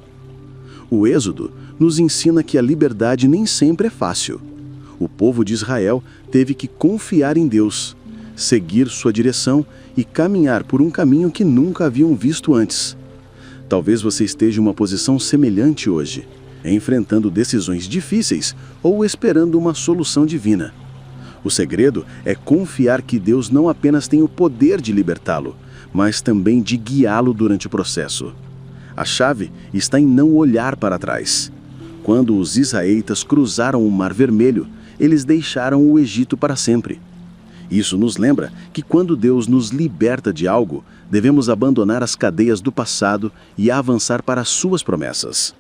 O Êxodo nos ensina que a liberdade nem sempre é fácil. O povo de Israel teve que confiar em Deus, seguir sua direção e caminhar por um caminho que nunca haviam visto antes. Talvez você esteja em uma posição semelhante hoje, enfrentando decisões difíceis ou esperando uma solução divina. O segredo é confiar que Deus não apenas tem o poder de libertá-lo, mas também de guiá-lo durante o processo. A chave está em não olhar para trás. Quando os israelitas cruzaram o Mar Vermelho, eles deixaram o Egito para sempre. Isso nos lembra que quando Deus nos liberta de algo, devemos abandonar as cadeias do passado e avançar para as suas promessas.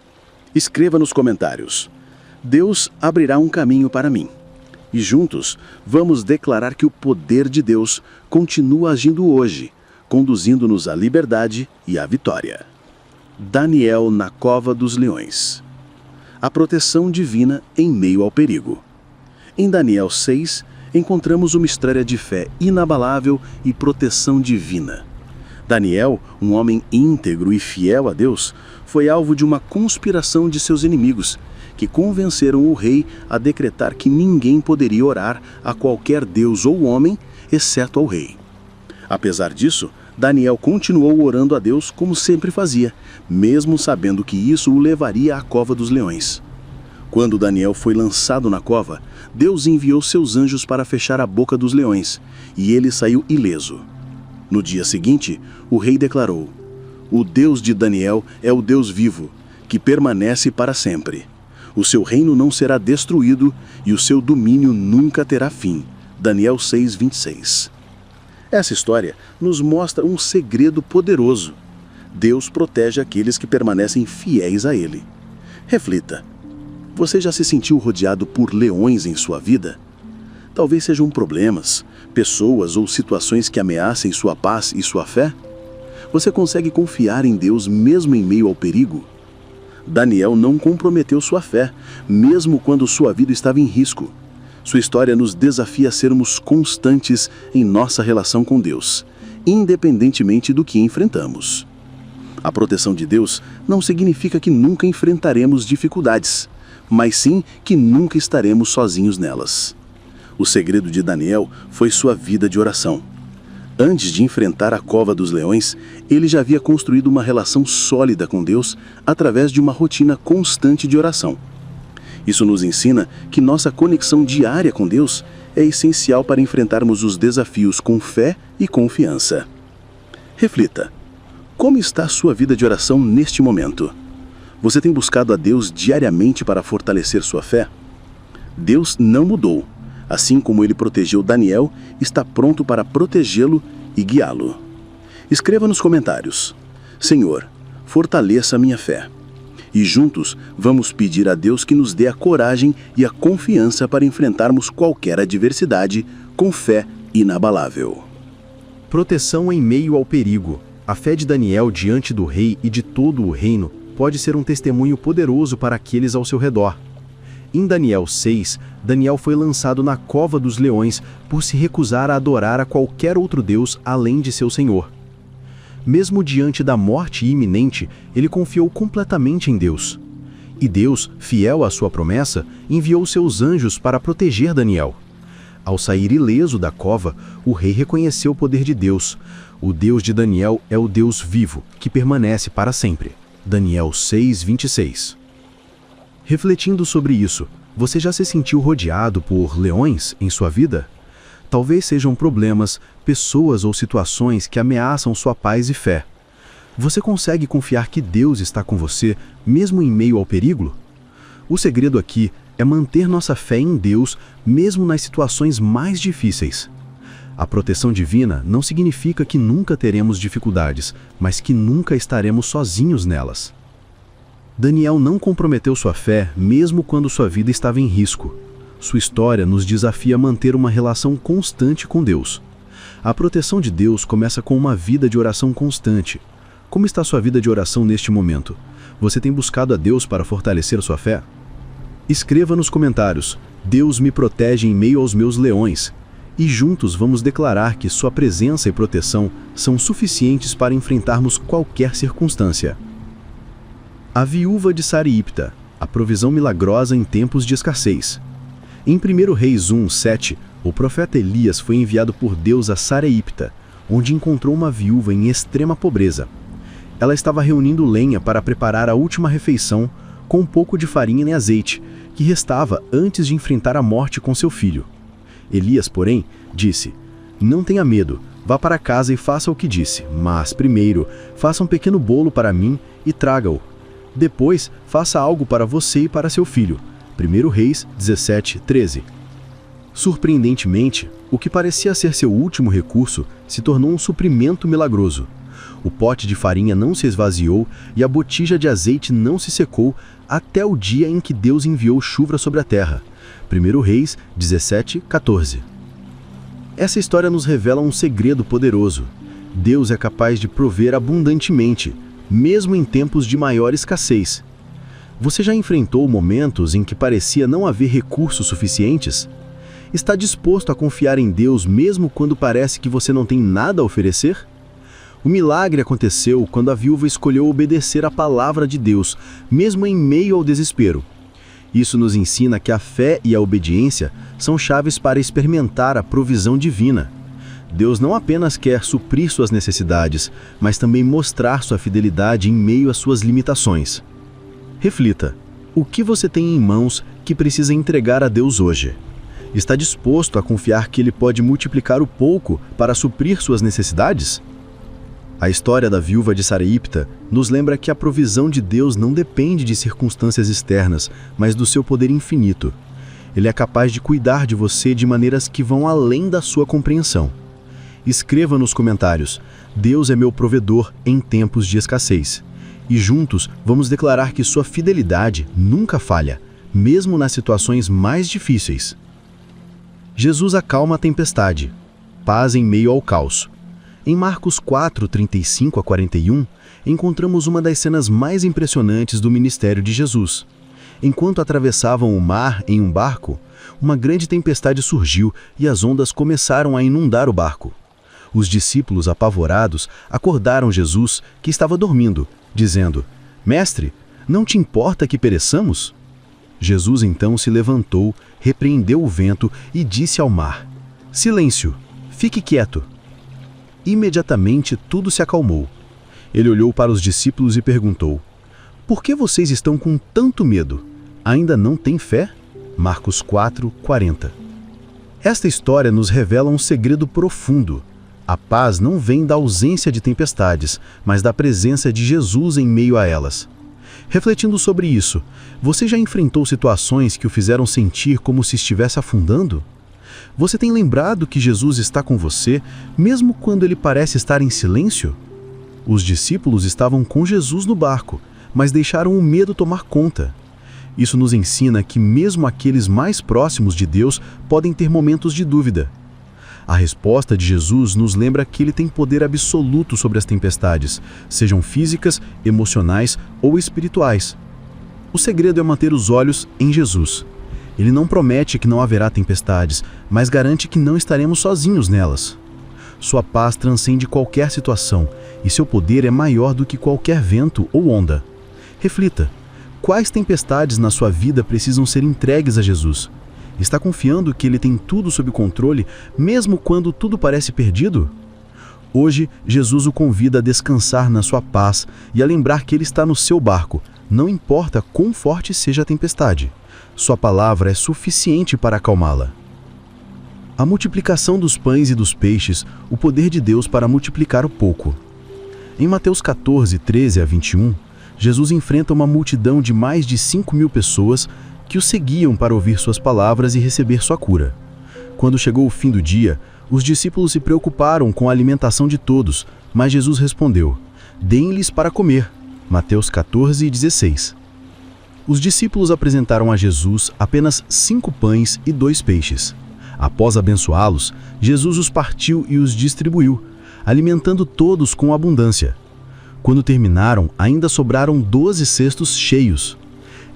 Escreva nos comentários: Deus abrirá um caminho para mim. E juntos, vamos declarar que o poder de Deus continua agindo hoje, conduzindo-nos à liberdade e à vitória. Daniel na cova dos leões. A proteção divina em meio ao perigo. Em Daniel 6, encontramos uma história de fé inabalável e proteção divina. Daniel, um homem íntegro e fiel a Deus, foi alvo de uma conspiração de seus inimigos, que convenceram o rei a decretar que ninguém poderia orar a qualquer deus ou homem, exceto ao rei. Apesar disso, Daniel continuou orando a Deus como sempre fazia, mesmo sabendo que isso o levaria à cova dos leões. Quando Daniel foi lançado na cova, Deus enviou seus anjos para fechar a boca dos leões, e ele saiu ileso. No dia seguinte, o rei declarou: O Deus de Daniel é o Deus vivo, que permanece para sempre. O seu reino não será destruído e o seu domínio nunca terá fim. Daniel 6:26. Essa história nos mostra um segredo poderoso. Deus protege aqueles que permanecem fiéis a Ele. Reflita. Você já se sentiu rodeado por leões em sua vida? Talvez sejam problemas, pessoas ou situações que ameacem sua paz e sua fé? Você consegue confiar em Deus mesmo em meio ao perigo? Daniel não comprometeu sua fé, mesmo quando sua vida estava em risco. Sua história nos desafia a sermos constantes em nossa relação com Deus, independentemente do que enfrentamos. A proteção de Deus não significa que nunca enfrentaremos dificuldades, mas sim que nunca estaremos sozinhos nelas. O segredo de Daniel foi sua vida de oração. Antes de enfrentar a cova dos leões, ele já havia construído uma relação sólida com Deus através de uma rotina constante de oração. Isso nos ensina que nossa conexão diária com Deus é essencial para enfrentarmos os desafios com fé e confiança. Reflita. Como está a sua vida de oração neste momento? Você tem buscado a Deus diariamente para fortalecer sua fé? Deus não mudou. Assim como ele protegeu Daniel, está pronto para protegê-lo e guiá-lo. Escreva nos comentários: Senhor, fortaleça a minha fé. E juntos vamos pedir a Deus que nos dê a coragem e a confiança para enfrentarmos qualquer adversidade com fé inabalável. Proteção em meio ao perigo. A fé de Daniel diante do rei e de todo o reino pode ser um testemunho poderoso para aqueles ao seu redor. Em Daniel 6, Daniel foi lançado na cova dos leões por se recusar a adorar a qualquer outro deus além de seu Senhor. Mesmo diante da morte iminente, ele confiou completamente em Deus. E Deus, fiel à sua promessa, enviou seus anjos para proteger Daniel. Ao sair ileso da cova, o rei reconheceu o poder de Deus. O Deus de Daniel é o Deus vivo, que permanece para sempre. Daniel 6:26. Refletindo sobre isso, você já se sentiu rodeado por leões em sua vida? Talvez sejam problemas, pessoas ou situações que ameaçam sua paz e fé. Você consegue confiar que Deus está com você, mesmo em meio ao perigo? O segredo aqui é manter nossa fé em Deus, mesmo nas situações mais difíceis. A proteção divina não significa que nunca teremos dificuldades, mas que nunca estaremos sozinhos nelas. Daniel não comprometeu sua fé mesmo quando sua vida estava em risco. Sua história nos desafia a manter uma relação constante com Deus. A proteção de Deus começa com uma vida de oração constante. Como está sua vida de oração neste momento? Você tem buscado a Deus para fortalecer sua fé? Escreva nos comentários: Deus me protege em meio aos meus leões. E juntos vamos declarar que sua presença e proteção são suficientes para enfrentarmos qualquer circunstância. A viúva de Sariipta, a provisão milagrosa em tempos de escassez. Em 1 Reis 1:7, o profeta Elias foi enviado por Deus a Sariipta, onde encontrou uma viúva em extrema pobreza. Ela estava reunindo lenha para preparar a última refeição com um pouco de farinha e azeite, que restava antes de enfrentar a morte com seu filho. Elias, porém, disse: "Não tenha medo, vá para casa e faça o que disse, mas primeiro faça um pequeno bolo para mim e traga-o. Depois, faça algo para você e para seu filho." 1 Reis 17:13. Surpreendentemente, o que parecia ser seu último recurso se tornou um suprimento milagroso. O pote de farinha não se esvaziou e a botija de azeite não se secou até o dia em que Deus enviou chuva sobre a terra. 1 Reis 17:14. Essa história nos revela um segredo poderoso. Deus é capaz de prover abundantemente, mesmo em tempos de maior escassez. Você já enfrentou momentos em que parecia não haver recursos suficientes? Está disposto a confiar em Deus mesmo quando parece que você não tem nada a oferecer? O milagre aconteceu quando a viúva escolheu obedecer à palavra de Deus, mesmo em meio ao desespero. Isso nos ensina que a fé e a obediência são chaves para experimentar a provisão divina. Deus não apenas quer suprir suas necessidades, mas também mostrar sua fidelidade em meio às suas limitações. Reflita: o que você tem em mãos que precisa entregar a Deus hoje? Está disposto a confiar que Ele pode multiplicar o pouco para suprir suas necessidades? A história da viúva de Sarepta nos lembra que a provisão de Deus não depende de circunstâncias externas, mas do seu poder infinito. Ele é capaz de cuidar de você de maneiras que vão além da sua compreensão. Escreva nos comentários: Deus é meu provedor em tempos de escassez. E juntos vamos declarar que sua fidelidade nunca falha, mesmo nas situações mais difíceis. Jesus acalma a tempestade. Paz em meio ao caos. Em Marcos 4, 35 a 41, encontramos uma das cenas mais impressionantes do ministério de Jesus. Enquanto atravessavam o mar em um barco, uma grande tempestade surgiu e as ondas começaram a inundar o barco. Os discípulos, apavorados, acordaram Jesus, que estava dormindo, dizendo: Mestre, não te importa que pereçamos? Jesus então se levantou, repreendeu o vento e disse ao mar: Silêncio, fique quieto. Imediatamente tudo se acalmou. Ele olhou para os discípulos e perguntou: Por que vocês estão com tanto medo? Ainda não têm fé? Marcos 4, 40. Esta história nos revela um segredo profundo. A paz não vem da ausência de tempestades, mas da presença de Jesus em meio a elas. Refletindo sobre isso, você já enfrentou situações que o fizeram sentir como se estivesse afundando? Você tem lembrado que Jesus está com você, mesmo quando ele parece estar em silêncio? Os discípulos estavam com Jesus no barco, mas deixaram o medo tomar conta. Isso nos ensina que mesmo aqueles mais próximos de Deus podem ter momentos de dúvida. A resposta de Jesus nos lembra que ele tem poder absoluto sobre as tempestades, sejam físicas, emocionais ou espirituais. O segredo é manter os olhos em Jesus. Ele não promete que não haverá tempestades, mas garante que não estaremos sozinhos nelas. Sua paz transcende qualquer situação e seu poder é maior do que qualquer vento ou onda. Reflita: quais tempestades na sua vida precisam ser entregues a Jesus? Está confiando que ele tem tudo sob controle, mesmo quando tudo parece perdido? Hoje, Jesus o convida a descansar na sua paz e a lembrar que ele está no seu barco, não importa quão forte seja a tempestade. Sua palavra é suficiente para acalmá-la. A multiplicação dos pães e dos peixes, o poder de Deus para multiplicar o pouco. Em Mateus 14, 13 a 21, Jesus enfrenta uma multidão de mais de 5.000 pessoas que o seguiam para ouvir suas palavras e receber sua cura. Quando chegou o fim do dia, os discípulos se preocuparam com a alimentação de todos, mas Jesus respondeu: Deem-lhes para comer. Mateus 14, 16. Os discípulos apresentaram a Jesus apenas 5 pães e 2 peixes. Após abençoá-los, Jesus os partiu e os distribuiu, alimentando todos com abundância. Quando terminaram, ainda sobraram 12 cestos cheios.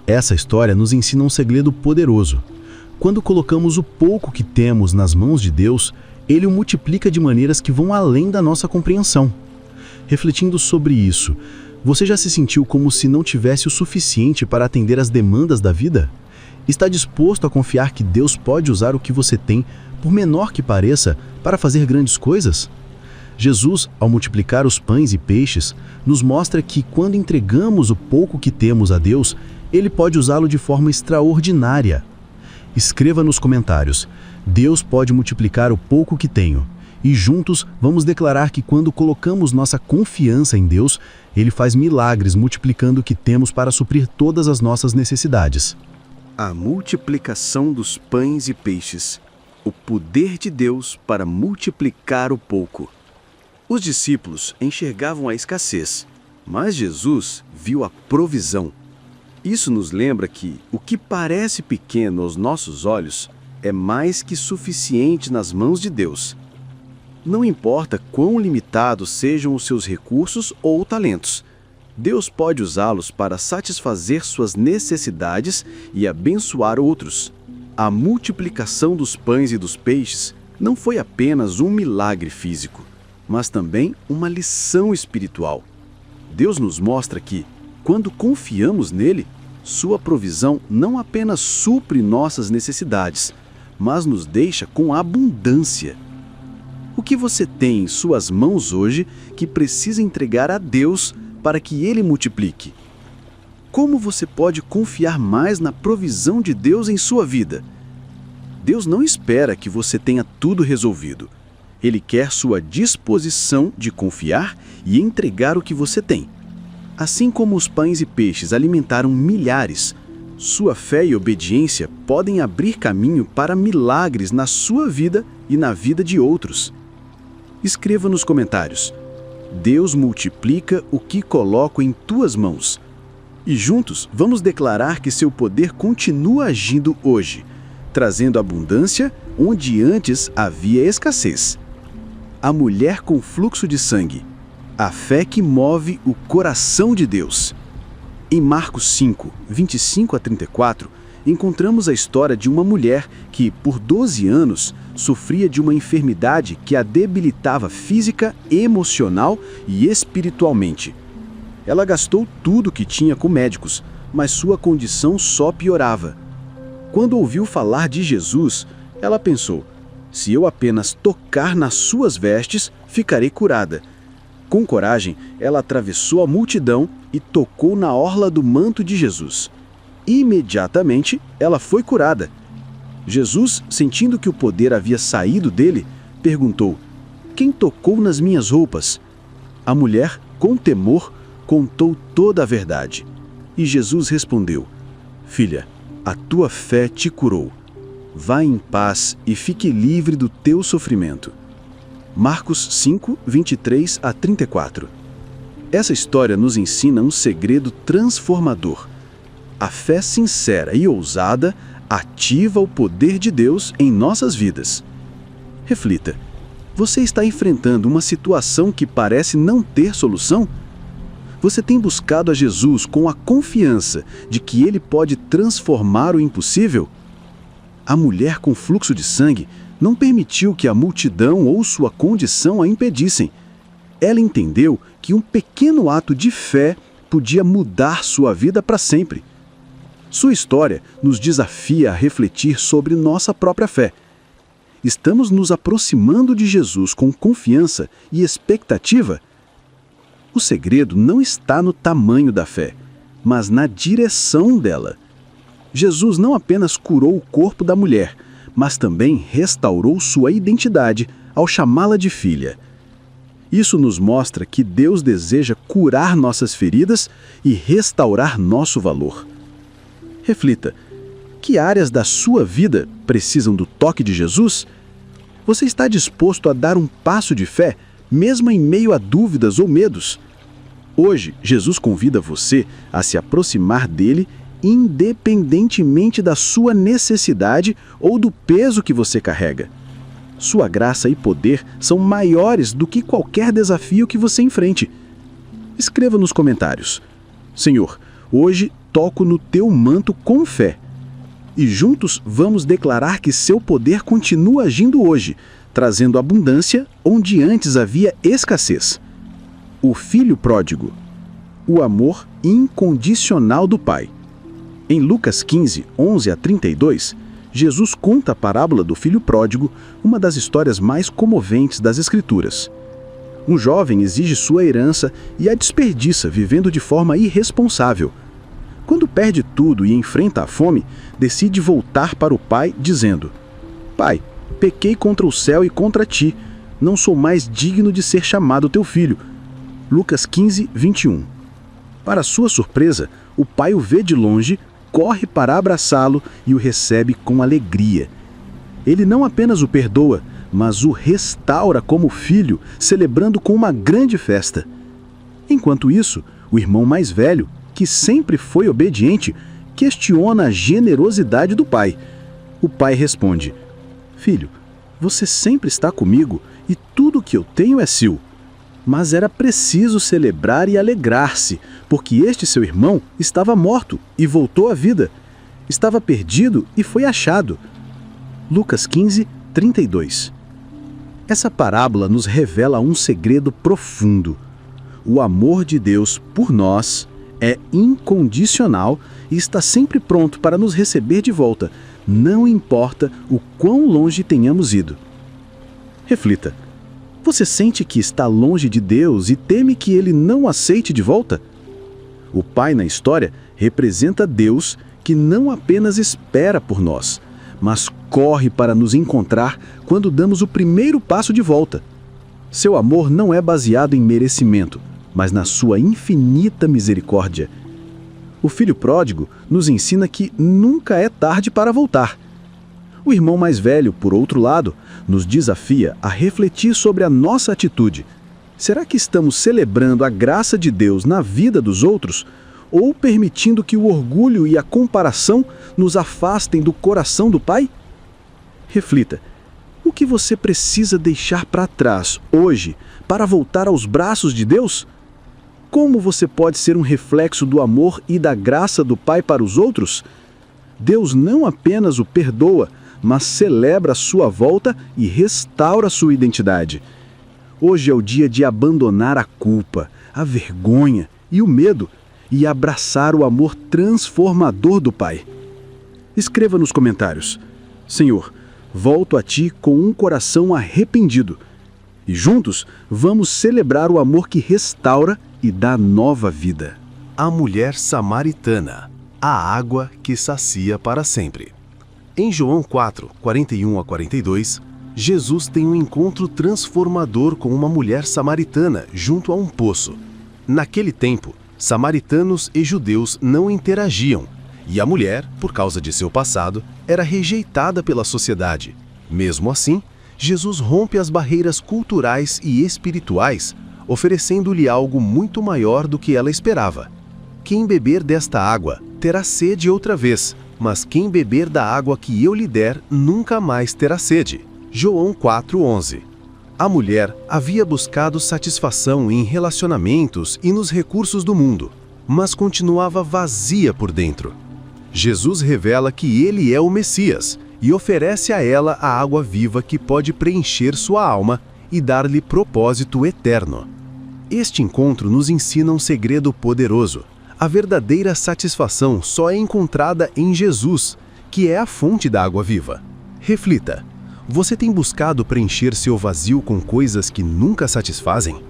Essa história nos ensina um segredo poderoso. Quando colocamos o pouco que temos nas mãos de Deus, Ele o multiplica de maneiras que vão além da nossa compreensão. Refletindo sobre isso, você já se sentiu como se não tivesse o suficiente para atender às demandas da vida? Está disposto a confiar que Deus pode usar o que você tem, por menor que pareça, para fazer grandes coisas? Jesus, ao multiplicar os pães e peixes, nos mostra que quando entregamos o pouco que temos a Deus, Ele pode usá-lo de forma extraordinária. Escreva nos comentários: Deus pode multiplicar o pouco que tenho. E juntos vamos declarar que quando colocamos nossa confiança em Deus, Ele faz milagres multiplicando o que temos para suprir todas as nossas necessidades. A multiplicação dos pães e peixes. O poder de Deus para multiplicar o pouco. Os discípulos enxergavam a escassez, mas Jesus viu a provisão. Isso nos lembra que o que parece pequeno aos nossos olhos é mais que suficiente nas mãos de Deus. Não importa quão limitados sejam os seus recursos ou talentos, Deus pode usá-los para satisfazer suas necessidades e abençoar outros. A multiplicação dos pães e dos peixes não foi apenas um milagre físico, mas também uma lição espiritual. Deus nos mostra que, quando confiamos nele, sua provisão não apenas supre nossas necessidades, mas nos deixa com abundância. O que você tem em suas mãos hoje que precisa entregar a Deus para que Ele multiplique? Como você pode confiar mais na provisão de Deus em sua vida? Deus não espera que você tenha tudo resolvido. Ele quer sua disposição de confiar e entregar o que você tem. Assim como os pães e peixes alimentaram milhares, sua fé e obediência podem abrir caminho para milagres na sua vida e na vida de outros. Escreva nos comentários: Deus multiplica o que coloco em tuas mãos. E juntos vamos declarar que seu poder continua agindo hoje, trazendo abundância onde antes havia escassez. A mulher com fluxo de sangue, a fé que move o coração de Deus. Em Marcos 5, 25 a 34, encontramos a história de uma mulher que, por 12 anos, sofria de uma enfermidade que a debilitava física, emocional e espiritualmente. Ela gastou tudo que tinha com médicos, mas sua condição só piorava. Quando ouviu falar de Jesus, ela pensou: se eu apenas tocar nas suas vestes, ficarei curada. Com coragem, ela atravessou a multidão e tocou na orla do manto de Jesus. Imediatamente, ela foi curada. Jesus, sentindo que o poder havia saído dele, perguntou: quem tocou nas minhas roupas? A mulher, com temor, contou toda a verdade. E Jesus respondeu: filha, a tua fé te curou. Vá em paz e fique livre do teu sofrimento. Marcos 5, 23 a 34. Essa história nos ensina um segredo transformador. A fé sincera e ousada ativa o poder de Deus em nossas vidas. Reflita: você está enfrentando uma situação que parece não ter solução? Você tem buscado a Jesus com a confiança de que Ele pode transformar o impossível? A mulher com fluxo de sangue não permitiu que a multidão ou sua condição a impedissem. Ela entendeu que um pequeno ato de fé podia mudar sua vida para sempre. Sua história nos desafia a refletir sobre nossa própria fé. Estamos nos aproximando de Jesus com confiança e expectativa? O segredo não está no tamanho da fé, mas na direção dela. Jesus não apenas curou o corpo da mulher, mas também restaurou sua identidade ao chamá-la de filha. Isso nos mostra que Deus deseja curar nossas feridas e restaurar nosso valor. Reflita: que áreas da sua vida precisam do toque de Jesus? Você está disposto a dar um passo de fé, mesmo em meio a dúvidas ou medos? Hoje, Jesus convida você a se aproximar dele independentemente da sua necessidade ou do peso que você carrega. Sua graça e poder são maiores do que qualquer desafio que você enfrente. Escreva nos comentários: Senhor, hoje toco no teu manto com fé. E juntos vamos declarar que seu poder continua agindo hoje, trazendo abundância onde antes havia escassez. O filho pródigo. O amor incondicional do Pai. Em Lucas 15, 11 a 32, Jesus conta a parábola do filho pródigo, uma das histórias mais comoventes das Escrituras. Um jovem exige sua herança e a desperdiça, vivendo de forma irresponsável. Quando perde tudo e enfrenta a fome, decide voltar para o pai, dizendo: Pai, pequei contra o céu e contra ti, não sou mais digno de ser chamado teu filho. Lucas 15, 21. Para sua surpresa, o pai o vê de longe, corre para abraçá-lo e o recebe com alegria. Ele não apenas o perdoa, mas o restaura como filho, celebrando com uma grande festa. Enquanto isso, o irmão mais velho, que sempre foi obediente, questiona a generosidade do pai. O pai responde: Filho, você sempre está comigo e tudo que eu tenho é seu. Mas era preciso celebrar e alegrar-se, porque este seu irmão estava morto e voltou à vida. Estava perdido e foi achado. Lucas 15, 32. Essa parábola nos revela um segredo profundo. O amor de Deus por nós é incondicional e está sempre pronto para nos receber de volta, não importa o quão longe tenhamos ido. Reflita: você sente que está longe de Deus e teme que Ele não aceite de volta? O pai na história representa Deus que não apenas espera por nós, mas corre para nos encontrar quando damos o primeiro passo de volta. Seu amor não é baseado em merecimento, mas na sua infinita misericórdia. O filho pródigo nos ensina que nunca é tarde para voltar. O irmão mais velho, por outro lado, nos desafia a refletir sobre a nossa atitude. Será que estamos celebrando a graça de Deus na vida dos outros ou permitindo que o orgulho e a comparação nos afastem do coração do Pai? Reflita, o que você precisa deixar para trás hoje para voltar aos braços de Deus? Como você pode ser um reflexo do amor e da graça do Pai para os outros? Deus não apenas o perdoa, mas celebra a sua volta e restaura sua identidade. Hoje é o dia de abandonar a culpa, a vergonha e o medo e abraçar o amor transformador do Pai. Escreva nos comentários: Senhor, volto a Ti com um coração arrependido. E juntos vamos celebrar o amor que restaura e dá nova vida. A mulher samaritana, a água que sacia para sempre. Em João 4, 41 a 42, Jesus tem um encontro transformador com uma mulher samaritana junto a um poço. Naquele tempo, samaritanos e judeus não interagiam, e a mulher, por causa de seu passado, era rejeitada pela sociedade. Mesmo assim, Jesus rompe as barreiras culturais e espirituais, oferecendo-lhe algo muito maior do que ela esperava. Quem beber desta água terá sede outra vez, mas quem beber da água que eu lhe der nunca mais terá sede. João 4:11. A mulher havia buscado satisfação em relacionamentos e nos recursos do mundo, mas continuava vazia por dentro. Jesus revela que ele é o Messias e oferece a ela a água viva que pode preencher sua alma e dar-lhe propósito eterno. Este encontro nos ensina um segredo poderoso. A verdadeira satisfação só é encontrada em Jesus, que é a fonte da água viva. Reflita. Você tem buscado preencher seu vazio com coisas que nunca satisfazem?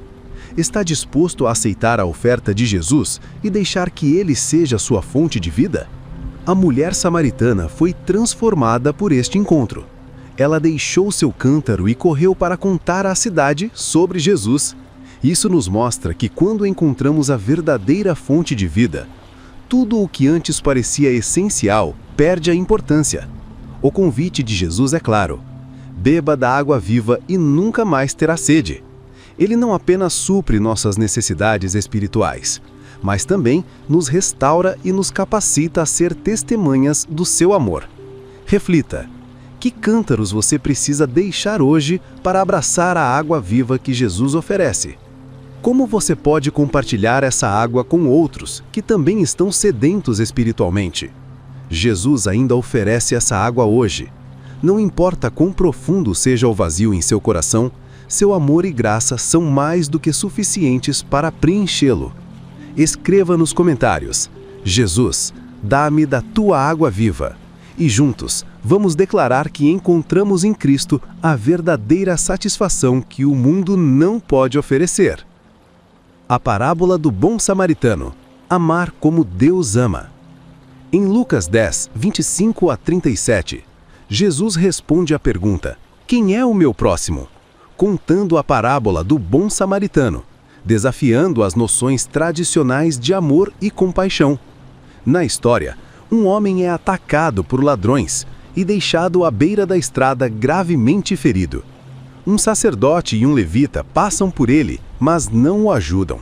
Está disposto a aceitar a oferta de Jesus e deixar que ele seja sua fonte de vida? A mulher samaritana foi transformada por este encontro. Ela deixou seu cântaro e correu para contar à cidade sobre Jesus. Isso nos mostra que quando encontramos a verdadeira fonte de vida, tudo o que antes parecia essencial perde a importância. O convite de Jesus é claro: beba da água viva e nunca mais terá sede. Ele não apenas supre nossas necessidades espirituais, mas também nos restaura e nos capacita a ser testemunhas do seu amor. Reflita: que cântaros você precisa deixar hoje para abraçar a água viva que Jesus oferece? Como você pode compartilhar essa água com outros que também estão sedentos espiritualmente? Jesus ainda oferece essa água hoje. Não importa quão profundo seja o vazio em seu coração, seu amor e graça são mais do que suficientes para preenchê-lo. Escreva nos comentários: Jesus, dá-me da tua água viva. E juntos, vamos declarar que encontramos em Cristo a verdadeira satisfação que o mundo não pode oferecer. A parábola do bom samaritano. Amar como Deus ama. Em Lucas 10, 25 a 37, Jesus responde à pergunta: quem é o meu próximo? Contando a parábola do bom samaritano, desafiando as noções tradicionais de amor e compaixão. Na história, um homem é atacado por ladrões e deixado à beira da estrada gravemente ferido. Um sacerdote e um levita passam por ele, mas não o ajudam.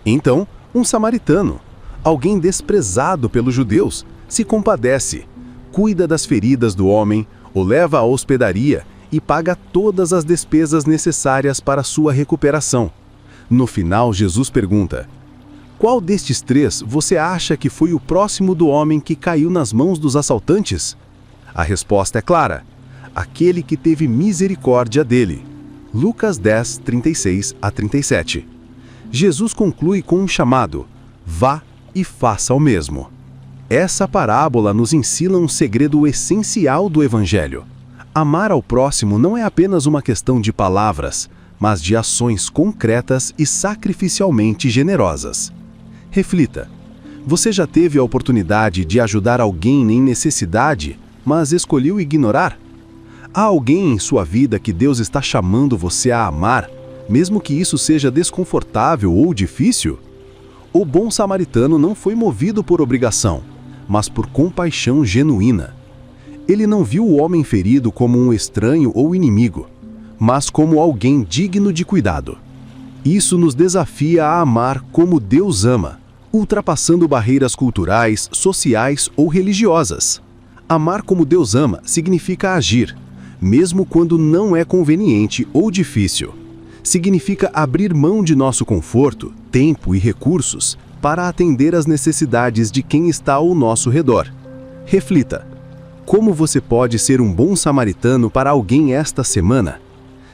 Então, um samaritano, alguém desprezado pelos judeus, se compadece, cuida das feridas do homem, o leva à hospedaria e paga todas as despesas necessárias para sua recuperação. No final, Jesus pergunta: qual destes três você acha que foi o próximo do homem que caiu nas mãos dos assaltantes? A resposta é clara: aquele que teve misericórdia dele. Lucas 10, 36 a 37. Jesus conclui com um chamado: vá e faça o mesmo. Essa parábola nos ensina um segredo essencial do Evangelho. Amar ao próximo não é apenas uma questão de palavras, mas de ações concretas e sacrificialmente generosas. Reflita: você já teve a oportunidade de ajudar alguém em necessidade, mas escolheu ignorar? Há alguém em sua vida que Deus está chamando você a amar, mesmo que isso seja desconfortável ou difícil? O bom samaritano não foi movido por obrigação, mas por compaixão genuína. Ele não viu o homem ferido como um estranho ou inimigo, mas como alguém digno de cuidado. Isso nos desafia a amar como Deus ama, ultrapassando barreiras culturais, sociais ou religiosas. Amar como Deus ama significa agir, mesmo quando não é conveniente ou difícil. Significa abrir mão de nosso conforto, tempo e recursos para atender às necessidades de quem está ao nosso redor. Reflita: como você pode ser um bom samaritano para alguém esta semana?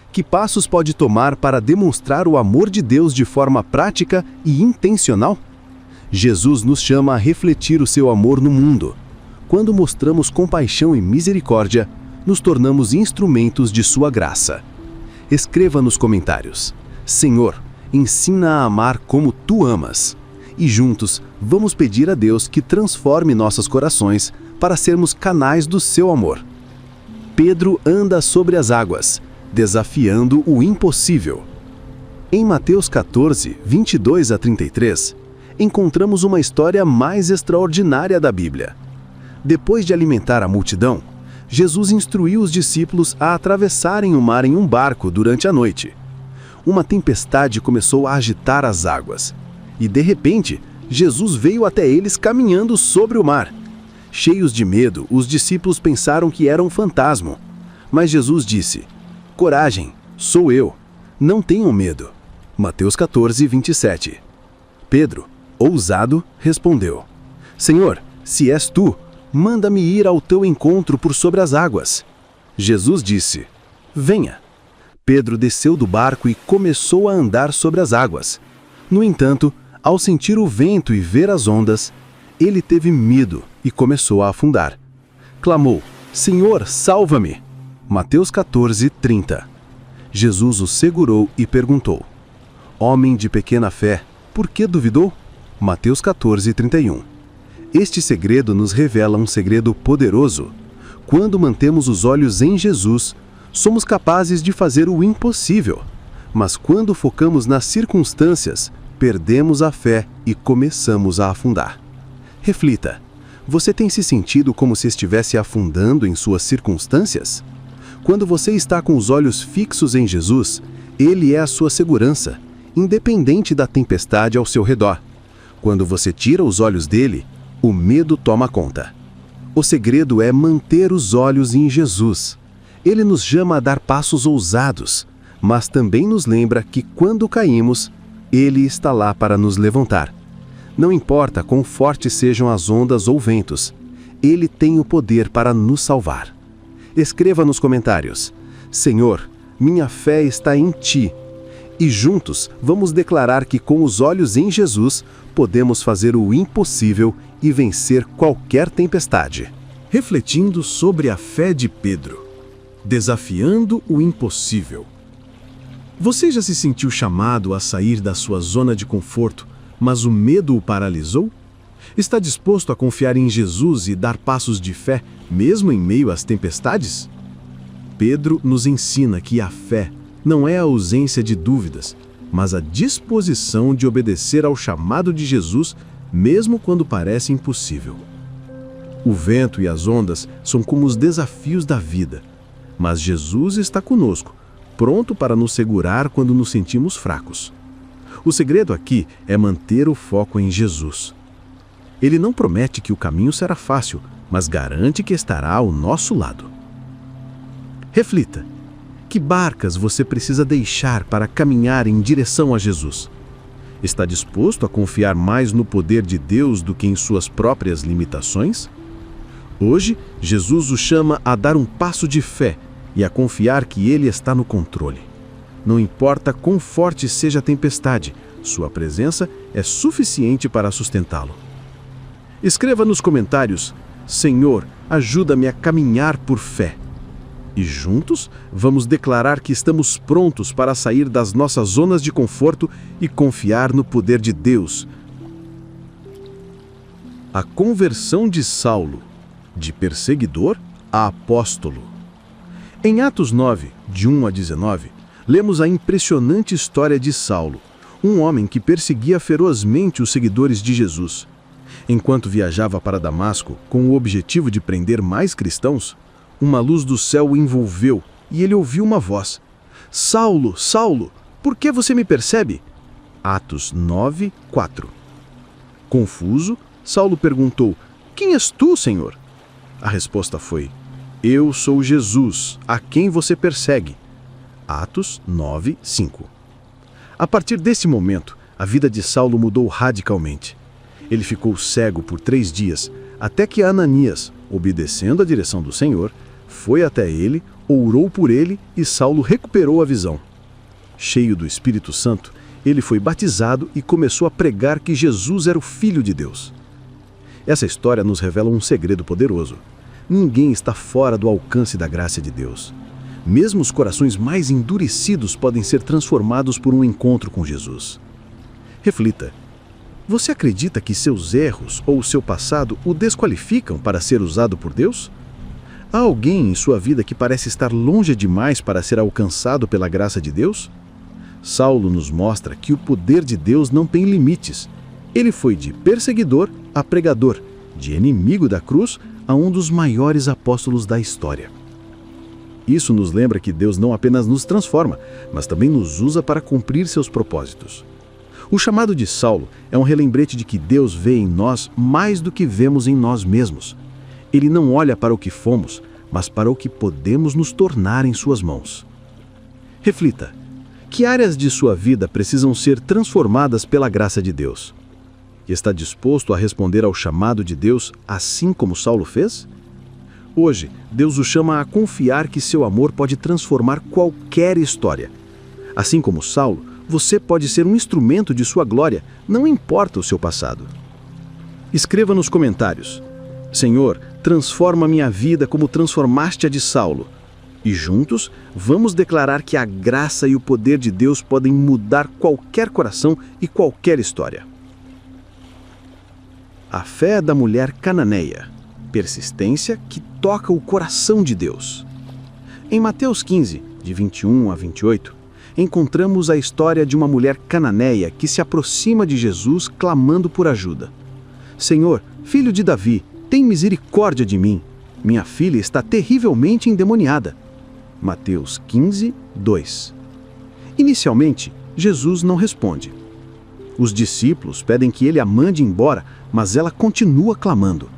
Que passos pode tomar para demonstrar o amor de Deus de forma prática e intencional? Jesus nos chama a refletir o seu amor no mundo. Quando mostramos compaixão e misericórdia, nos tornamos instrumentos de sua graça. Escreva nos comentários: Senhor, ensina a amar como tu amas. E juntos, vamos pedir a Deus que transforme nossos corações para sermos canais do seu amor. Pedro anda sobre as águas, desafiando o impossível. Em Mateus 14, 22 a 33, encontramos uma história mais extraordinária da Bíblia. Depois de alimentar a multidão, Jesus instruiu os discípulos a atravessarem o mar em um barco durante a noite. Uma tempestade começou a agitar as águas, e de repente, Jesus veio até eles caminhando sobre o mar. Cheios de medo, os discípulos pensaram que era um fantasma. Mas Jesus disse: Coragem, sou eu. Não tenham medo. Mateus 14, 27. Pedro, ousado, respondeu: Senhor, se és tu, manda-me ir ao teu encontro por sobre as águas. Jesus disse: Venha. Pedro desceu do barco e começou a andar sobre as águas. No entanto, ao sentir o vento e ver as ondas, ele teve medo e começou a afundar. Clamou: Senhor, salva-me! Mateus 14, 30. Jesus o segurou e perguntou: Homem de pequena fé, por que duvidou? Mateus 14, 31. Este segredo nos revela um segredo poderoso. Quando mantemos os olhos em Jesus, somos capazes de fazer o impossível. Mas quando focamos nas circunstâncias, perdemos a fé e começamos a afundar. Reflita: você tem se sentido como se estivesse afundando em suas circunstâncias? Quando você está com os olhos fixos em Jesus, Ele é a sua segurança, independente da tempestade ao seu redor. Quando você tira os olhos dele, o medo toma conta. O segredo é manter os olhos em Jesus. Ele nos chama a dar passos ousados, mas também nos lembra que quando caímos, Ele está lá para nos levantar. Não importa quão fortes sejam as ondas ou ventos, Ele tem o poder para nos salvar. Escreva nos comentários: Senhor, minha fé está em Ti. E juntos vamos declarar que com os olhos em Jesus, podemos fazer o impossível e vencer qualquer tempestade. Refletindo sobre a fé de Pedro, desafiando o impossível. Você já se sentiu chamado a sair da sua zona de conforto, mas o medo o paralisou? Está disposto a confiar em Jesus e dar passos de fé, mesmo em meio às tempestades? Pedro nos ensina que a fé não é a ausência de dúvidas, mas a disposição de obedecer ao chamado de Jesus, mesmo quando parece impossível. O vento e as ondas são como os desafios da vida, mas Jesus está conosco, pronto para nos segurar quando nos sentimos fracos. O segredo aqui é manter o foco em Jesus. Ele não promete que o caminho será fácil, mas garante que estará ao nosso lado. Reflita: que barcas você precisa deixar para caminhar em direção a Jesus? Está disposto a confiar mais no poder de Deus do que em suas próprias limitações? Hoje, Jesus o chama a dar um passo de fé e a confiar que Ele está no controle. Não importa quão forte seja a tempestade, sua presença é suficiente para sustentá-lo. Escreva nos comentários: Senhor, ajuda-me a caminhar por fé. E juntos, vamos declarar que estamos prontos para sair das nossas zonas de conforto e confiar no poder de Deus. A conversão de Saulo, de perseguidor apóstolo. Em Atos 9, de 1 a 19, lemos a impressionante história de Saulo, um homem que perseguia ferozmente os seguidores de Jesus. Enquanto viajava para Damasco com o objetivo de prender mais cristãos, uma luz do céu o envolveu e ele ouviu uma voz: Saulo, Saulo, por que você me persegue? Atos 9, 4. Confuso, Saulo perguntou: Quem és tu, Senhor? A resposta foi: Eu sou Jesus, a quem você persegue. Atos 9, 5. A partir desse momento, a vida de Saulo mudou radicalmente. Ele ficou cego por 3 dias, até que Ananias, obedecendo a direção do Senhor, foi até ele, orou por ele e Saulo recuperou a visão. Cheio do Espírito Santo, ele foi batizado e começou a pregar que Jesus era o Filho de Deus. Essa história nos revela um segredo poderoso. Ninguém está fora do alcance da graça de Deus. Mesmo os corações mais endurecidos podem ser transformados por um encontro com Jesus. Reflita. Você acredita que seus erros ou seu passado o desqualificam para ser usado por Deus? Há alguém em sua vida que parece estar longe demais para ser alcançado pela graça de Deus? Saulo nos mostra que o poder de Deus não tem limites. Ele foi de perseguidor a pregador, de inimigo da cruz a um dos maiores apóstolos da história. Isso nos lembra que Deus não apenas nos transforma, mas também nos usa para cumprir seus propósitos. O chamado de Saulo é um relembrete de que Deus vê em nós mais do que vemos em nós mesmos. Ele não olha para o que fomos, mas para o que podemos nos tornar em suas mãos. Reflita. Que áreas de sua vida precisam ser transformadas pela graça de Deus? Está disposto a responder ao chamado de Deus assim como Saulo fez? Hoje, Deus o chama a confiar que seu amor pode transformar qualquer história. Assim como Saulo, você pode ser um instrumento de sua glória, não importa o seu passado. Escreva nos comentários: Senhor, transforma minha vida como transformaste a de Saulo. E juntos, vamos declarar que a graça e o poder de Deus podem mudar qualquer coração e qualquer história. A fé da mulher cananeia. Persistência que toca o coração de Deus. Em Mateus 15, de 21 a 28, encontramos a história de uma mulher cananeia que se aproxima de Jesus clamando por ajuda. Senhor, filho de Davi, tem misericórdia de mim. Minha filha está terrivelmente endemoniada. Mateus 15, 2. Inicialmente, Jesus não responde. Os discípulos pedem que ele a mande embora, mas ela continua clamando.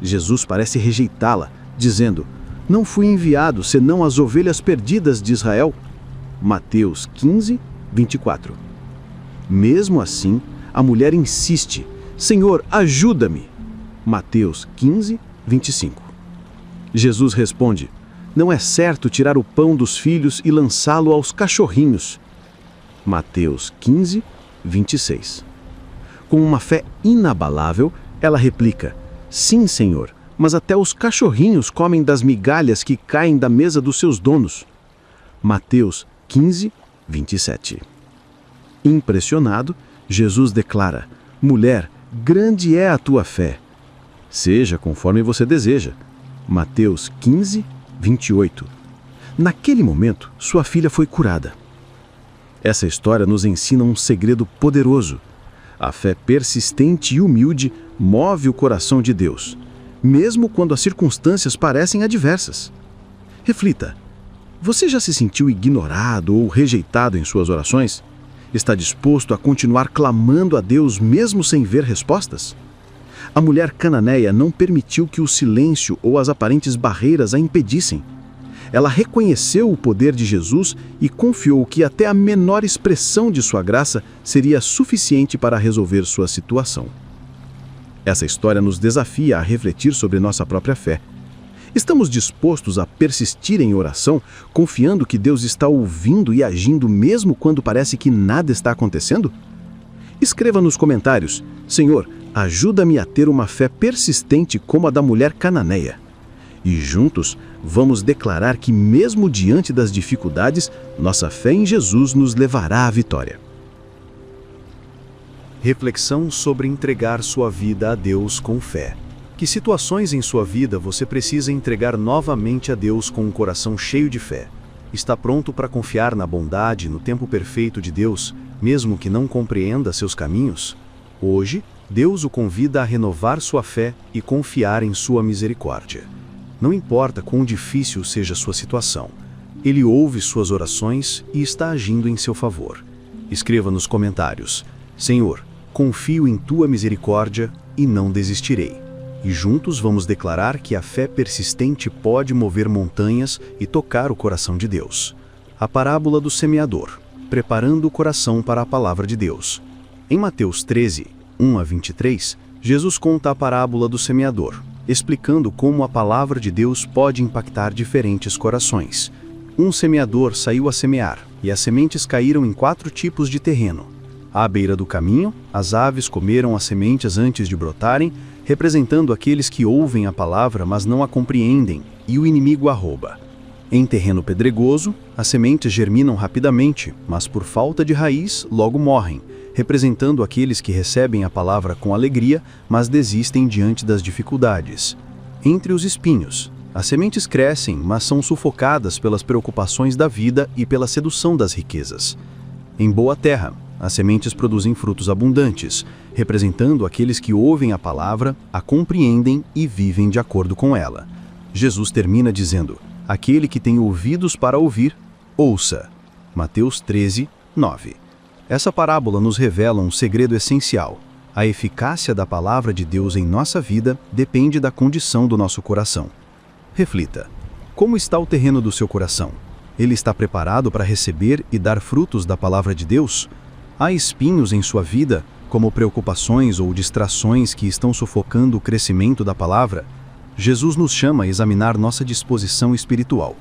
Jesus parece rejeitá-la, dizendo: Não fui enviado senão as ovelhas perdidas de Israel. Mateus 15, 24. Mesmo assim, a mulher insiste: Senhor, ajuda-me. Mateus 15, 25. Jesus responde: Não é certo tirar o pão dos filhos e lançá-lo aos cachorrinhos. Mateus 15, 26. Com uma fé inabalável, ela replica: Sim, Senhor, mas até os cachorrinhos comem das migalhas que caem da mesa dos seus donos. Mateus 15, 27. Impressionado, Jesus declara: Mulher, grande é a tua fé. Seja conforme você deseja. Mateus 15, 28. Naquele momento, sua filha foi curada. Essa história nos ensina um segredo poderoso. A fé persistente e humilde move o coração de Deus, mesmo quando as circunstâncias parecem adversas. Reflita. Você já se sentiu ignorado ou rejeitado em suas orações? Está disposto a continuar clamando a Deus mesmo sem ver respostas? A mulher cananeia não permitiu que o silêncio ou as aparentes barreiras a impedissem. Ela reconheceu o poder de Jesus e confiou que até a menor expressão de sua graça seria suficiente para resolver sua situação. Essa história nos desafia a refletir sobre nossa própria fé. Estamos dispostos a persistir em oração, confiando que Deus está ouvindo e agindo mesmo quando parece que nada está acontecendo? Escreva nos comentários: Senhor, ajuda-me a ter uma fé persistente como a da mulher cananeia. E juntos, vamos declarar que mesmo diante das dificuldades, nossa fé em Jesus nos levará à vitória. Reflexão sobre entregar sua vida a Deus com fé. Que situações em sua vida você precisa entregar novamente a Deus com um coração cheio de fé? Está pronto para confiar na bondade e no tempo perfeito de Deus, mesmo que não compreenda seus caminhos? Hoje, Deus o convida a renovar sua fé e confiar em sua misericórdia. Não importa quão difícil seja sua situação, Ele ouve suas orações e está agindo em seu favor. Escreva nos comentários: Senhor, confio em tua misericórdia e não desistirei. E juntos vamos declarar que a fé persistente pode mover montanhas e tocar o coração de Deus. A parábola do semeador, preparando o coração para a palavra de Deus. Em Mateus 13, 1 a 23, Jesus conta a parábola do semeador, explicando como a palavra de Deus pode impactar diferentes corações. Um semeador saiu a semear, e as sementes caíram em 4 tipos de terreno. À beira do caminho, as aves comeram as sementes antes de brotarem, representando aqueles que ouvem a palavra, mas não a compreendem, e o inimigo a rouba. Em terreno pedregoso, as sementes germinam rapidamente, mas por falta de raiz, logo morrem, representando aqueles que recebem a palavra com alegria, mas desistem diante das dificuldades. Entre os espinhos, as sementes crescem, mas são sufocadas pelas preocupações da vida e pela sedução das riquezas. Em boa terra, as sementes produzem frutos abundantes, representando aqueles que ouvem a palavra, a compreendem e vivem de acordo com ela. Jesus termina dizendo: aquele que tem ouvidos para ouvir, ouça. Mateus 13, 9. Essa parábola nos revela um segredo essencial. A eficácia da palavra de Deus em nossa vida depende da condição do nosso coração. Reflita: como está o terreno do seu coração? Ele está preparado para receber e dar frutos da palavra de Deus? Há espinhos em sua vida, como preocupações ou distrações que estão sufocando o crescimento da palavra? Jesus nos chama a examinar nossa disposição espiritual.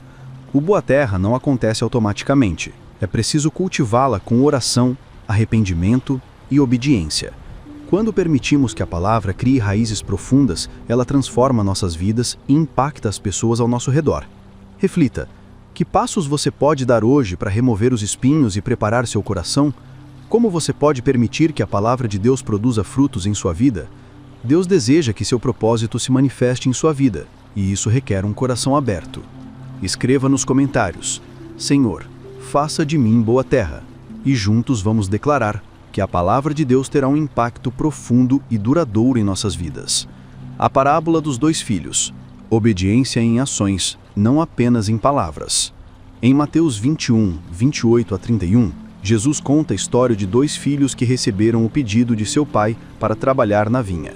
O boa terra não acontece automaticamente. É preciso cultivá-la com oração, arrependimento e obediência. Quando permitimos que a palavra crie raízes profundas, ela transforma nossas vidas e impacta as pessoas ao nosso redor. Reflita: que passos você pode dar hoje para remover os espinhos e preparar seu coração? Como você pode permitir que a palavra de Deus produza frutos em sua vida? Deus deseja que seu propósito se manifeste em sua vida, e isso requer um coração aberto. Escreva nos comentários: Senhor, faça de mim boa terra, e juntos vamos declarar que a palavra de Deus terá um impacto profundo e duradouro em nossas vidas. A parábola dos 2 filhos. Obediência em ações, não apenas em palavras. Em Mateus 21, 28 a 31, Jesus conta a história de 2 filhos que receberam o pedido de seu pai para trabalhar na vinha.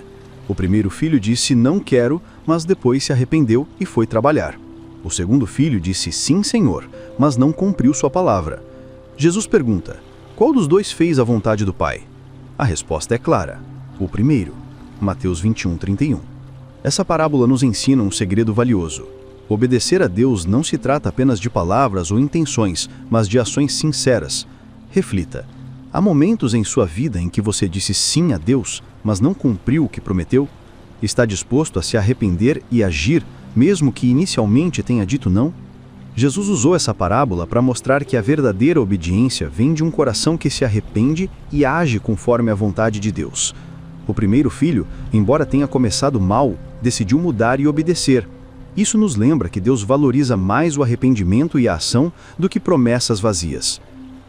O primeiro filho disse: não quero, mas depois se arrependeu e foi trabalhar. O segundo filho disse: sim, Senhor, mas não cumpriu sua palavra. Jesus pergunta: qual dos 2 fez a vontade do pai? A resposta é clara: o primeiro. Mateus 21, 31. Essa parábola nos ensina um segredo valioso. Obedecer a Deus não se trata apenas de palavras ou intenções, mas de ações sinceras. Reflita: há momentos em sua vida em que você disse sim a Deus, mas não cumpriu o que prometeu? Está disposto a se arrepender e agir, mesmo que inicialmente tenha dito não? Jesus usou essa parábola para mostrar que a verdadeira obediência vem de um coração que se arrepende e age conforme a vontade de Deus. O primeiro filho, embora tenha começado mal, decidiu mudar e obedecer. Isso nos lembra que Deus valoriza mais o arrependimento e a ação do que promessas vazias.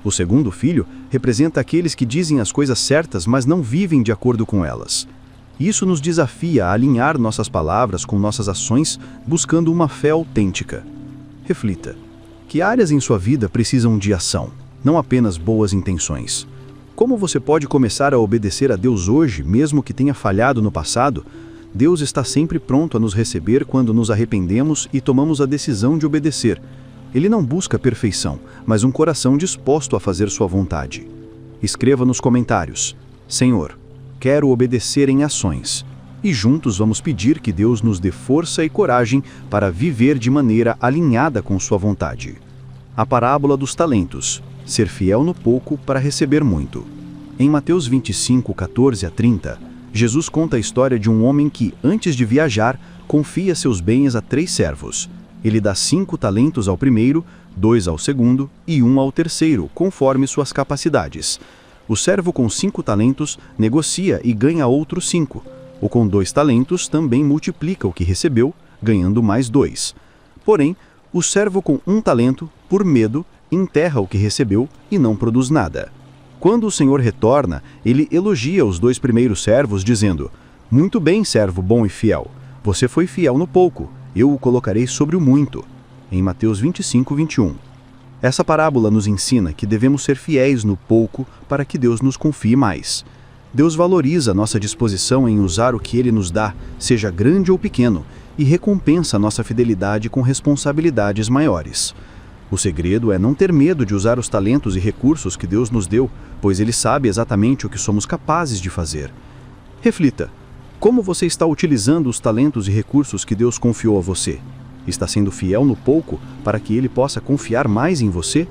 O segundo filho representa aqueles que dizem as coisas certas, mas não vivem de acordo com elas. Isso nos desafia a alinhar nossas palavras com nossas ações, buscando uma fé autêntica. Reflita: que áreas em sua vida precisam de ação, não apenas boas intenções? Como você pode começar a obedecer a Deus hoje, mesmo que tenha falhado no passado? Deus está sempre pronto a nos receber quando nos arrependemos e tomamos a decisão de obedecer. Ele não busca perfeição, mas um coração disposto a fazer sua vontade. Escreva nos comentários: Senhor, quero obedecer em ações. E juntos vamos pedir que Deus nos dê força e coragem para viver de maneira alinhada com sua vontade. A parábola dos talentos. Ser fiel no pouco para receber muito. Em Mateus 25, 14 a 30, Jesus conta a história de um homem que, antes de viajar, confia seus bens a 3 servos. Ele dá 5 talentos ao primeiro, 2 ao segundo e 1 ao terceiro, conforme suas capacidades. O servo com 5 talentos negocia e ganha outros 5. O com 2 talentos também multiplica o que recebeu, ganhando mais 2. Porém, o servo com 1 talento, por medo, enterra o que recebeu e não produz nada. Quando o senhor retorna, ele elogia os 2 primeiros servos, dizendo: "Muito bem, servo bom e fiel. Você foi fiel no pouco, eu o colocarei sobre o muito." Em Mateus 25, 21. Essa parábola nos ensina que devemos ser fiéis no pouco para que Deus nos confie mais. Deus valoriza nossa disposição em usar o que Ele nos dá, seja grande ou pequeno, e recompensa nossa fidelidade com responsabilidades maiores. O segredo é não ter medo de usar os talentos e recursos que Deus nos deu, pois Ele sabe exatamente o que somos capazes de fazer. Reflita: como você está utilizando os talentos e recursos que Deus confiou a você? Está sendo fiel no pouco para que Ele possa confiar mais em você?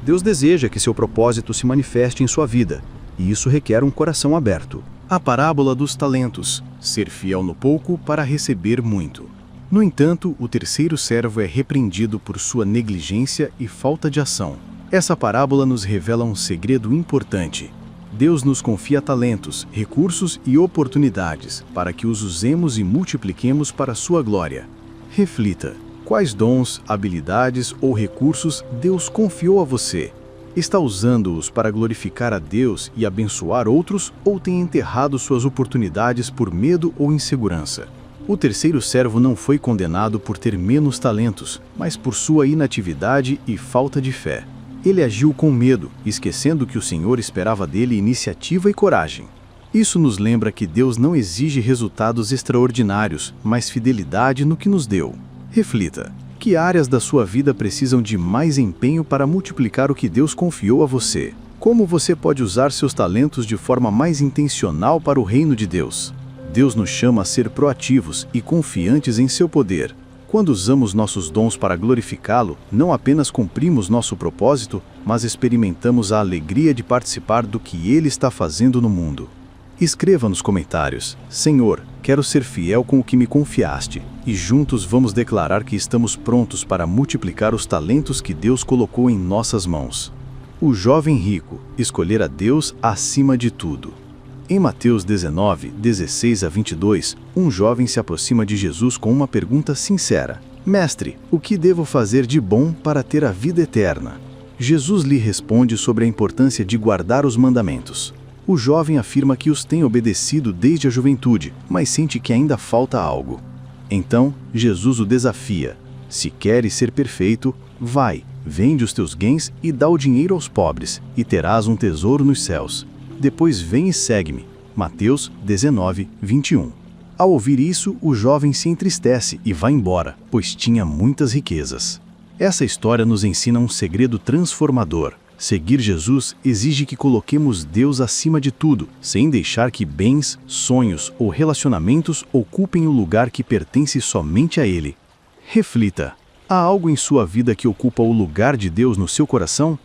Deus deseja que seu propósito se manifeste em sua vida, e isso requer um coração aberto. A parábola dos talentos: ser fiel no pouco para receber muito. No entanto, o terceiro servo é repreendido por sua negligência e falta de ação. Essa parábola nos revela um segredo importante. Deus nos confia talentos, recursos e oportunidades para que os usemos e multipliquemos para a sua glória. Reflita: quais dons, habilidades ou recursos Deus confiou a você? Está usando-os para glorificar a Deus e abençoar outros, ou tem enterrado suas oportunidades por medo ou insegurança? O terceiro servo não foi condenado por ter menos talentos, mas por sua inatividade e falta de fé. Ele agiu com medo, esquecendo que o Senhor esperava dele iniciativa e coragem. Isso nos lembra que Deus não exige resultados extraordinários, mas fidelidade no que nos deu. Reflita: que áreas da sua vida precisam de mais empenho para multiplicar o que Deus confiou a você? Como você pode usar seus talentos de forma mais intencional para o reino de Deus? Deus nos chama a ser proativos e confiantes em seu poder. Quando usamos nossos dons para glorificá-lo, não apenas cumprimos nosso propósito, mas experimentamos a alegria de participar do que Ele está fazendo no mundo. Escreva nos comentários: Senhor, quero ser fiel com o que me confiaste, e juntos vamos declarar que estamos prontos para multiplicar os talentos que Deus colocou em nossas mãos. O jovem rico: escolher a Deus acima de tudo. Em Mateus 19, 16 a 22, um jovem se aproxima de Jesus com uma pergunta sincera: Mestre, o que devo fazer de bom para ter a vida eterna? Jesus lhe responde sobre a importância de guardar os mandamentos. O jovem afirma que os tem obedecido desde a juventude, mas sente que ainda falta algo. Então, Jesus o desafia: se queres ser perfeito, vai, vende os teus bens e dá o dinheiro aos pobres, e terás um tesouro nos céus. Depois vem e segue-me. Mateus 19, 21. Ao ouvir isso, o jovem se entristece e vai embora, pois tinha muitas riquezas. Essa história nos ensina um segredo transformador. Seguir Jesus exige que coloquemos Deus acima de tudo, sem deixar que bens, sonhos ou relacionamentos ocupem o lugar que pertence somente a Ele. Reflita: há algo em sua vida que ocupa o lugar de Deus no seu coração?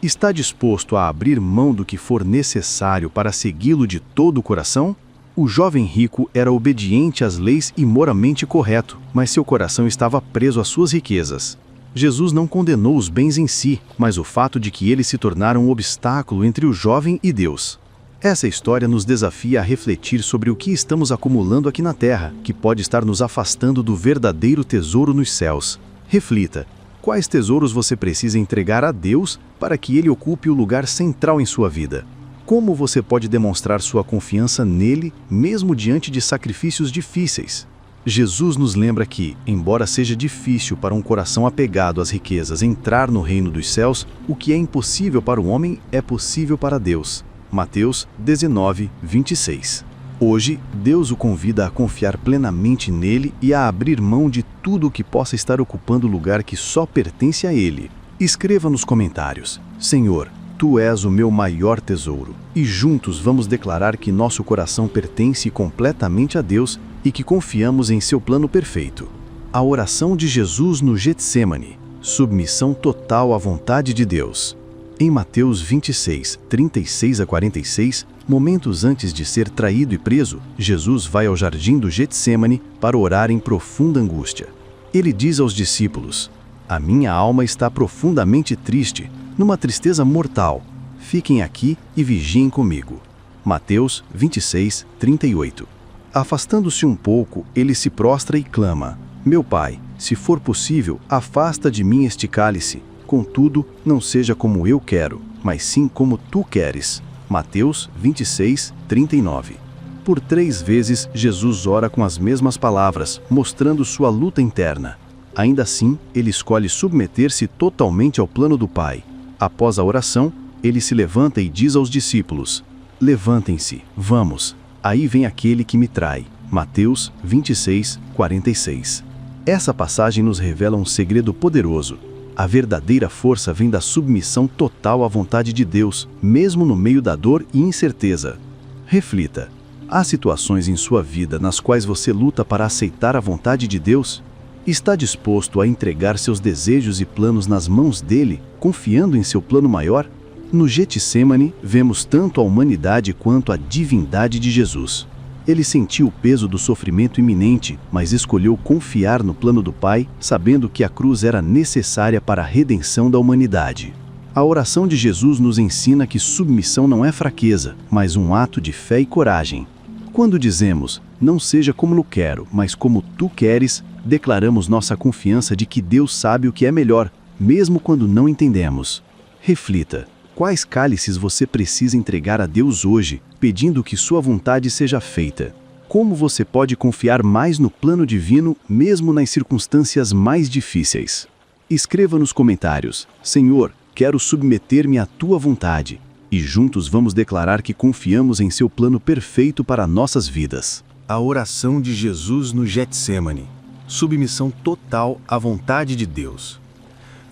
Está disposto a abrir mão do que for necessário para segui-lo de todo o coração? O jovem rico era obediente às leis e moralmente correto, mas seu coração estava preso às suas riquezas. Jesus não condenou os bens em si, mas o fato de que eles se tornaram um obstáculo entre o jovem e Deus. Essa história nos desafia a refletir sobre o que estamos acumulando aqui na terra, que pode estar nos afastando do verdadeiro tesouro nos céus. Reflita: quais tesouros você precisa entregar a Deus para que Ele ocupe o lugar central em sua vida? Como você pode demonstrar sua confiança nele, mesmo diante de sacrifícios difíceis? Jesus nos lembra que, embora seja difícil para um coração apegado às riquezas entrar no reino dos céus, o que é impossível para o homem é possível para Deus. Mateus 19, 26. Hoje, Deus o convida a confiar plenamente nele e a abrir mão de tudo o que possa estar ocupando o lugar que só pertence a ele. Escreva nos comentários: Senhor, Tu és o meu maior tesouro. E juntos vamos declarar que nosso coração pertence completamente a Deus e que confiamos em seu plano perfeito. A oração de Jesus no Getsêmani: submissão total à vontade de Deus. Em Mateus 26, 36 a 46, momentos antes de ser traído e preso, Jesus vai ao jardim do Getsêmani para orar em profunda angústia. Ele diz aos discípulos: a minha alma está profundamente triste, numa tristeza mortal. Fiquem aqui e vigiem comigo. Mateus 26, 38. Afastando-se um pouco, ele se prostra e clama: Meu Pai, se for possível, afasta de mim este cálice. Contudo, não seja como eu quero, mas sim como tu queres. Mateus 26, 39. Por 3 vezes, Jesus ora com as mesmas palavras, mostrando sua luta interna. Ainda assim, ele escolhe submeter-se totalmente ao plano do Pai. Após a oração, ele se levanta e diz aos discípulos: Levantem-se, vamos, aí vem aquele que me trai. Mateus 26, 46. Essa passagem nos revela um segredo poderoso. A verdadeira força vem da submissão total à vontade de Deus, mesmo no meio da dor e incerteza. Reflita: há situações em sua vida nas quais você luta para aceitar a vontade de Deus? Está disposto a entregar seus desejos e planos nas mãos dele, confiando em seu plano maior? No Getsemane, vemos tanto a humanidade quanto a divindade de Jesus. Ele sentiu o peso do sofrimento iminente, mas escolheu confiar no plano do Pai, sabendo que a cruz era necessária para a redenção da humanidade. A oração de Jesus nos ensina que submissão não é fraqueza, mas um ato de fé e coragem. Quando dizemos, não seja como eu quero, mas como tu queres, declaramos nossa confiança de que Deus sabe o que é melhor, mesmo quando não entendemos. Reflita: quais cálices você precisa entregar a Deus hoje, pedindo que sua vontade seja feita? Como você pode confiar mais no plano divino, mesmo nas circunstâncias mais difíceis? Escreva nos comentários: Senhor, quero submeter-me à tua vontade. E juntos vamos declarar que confiamos em seu plano perfeito para nossas vidas. A oração de Jesus no Getsemane. Submissão total à vontade de Deus.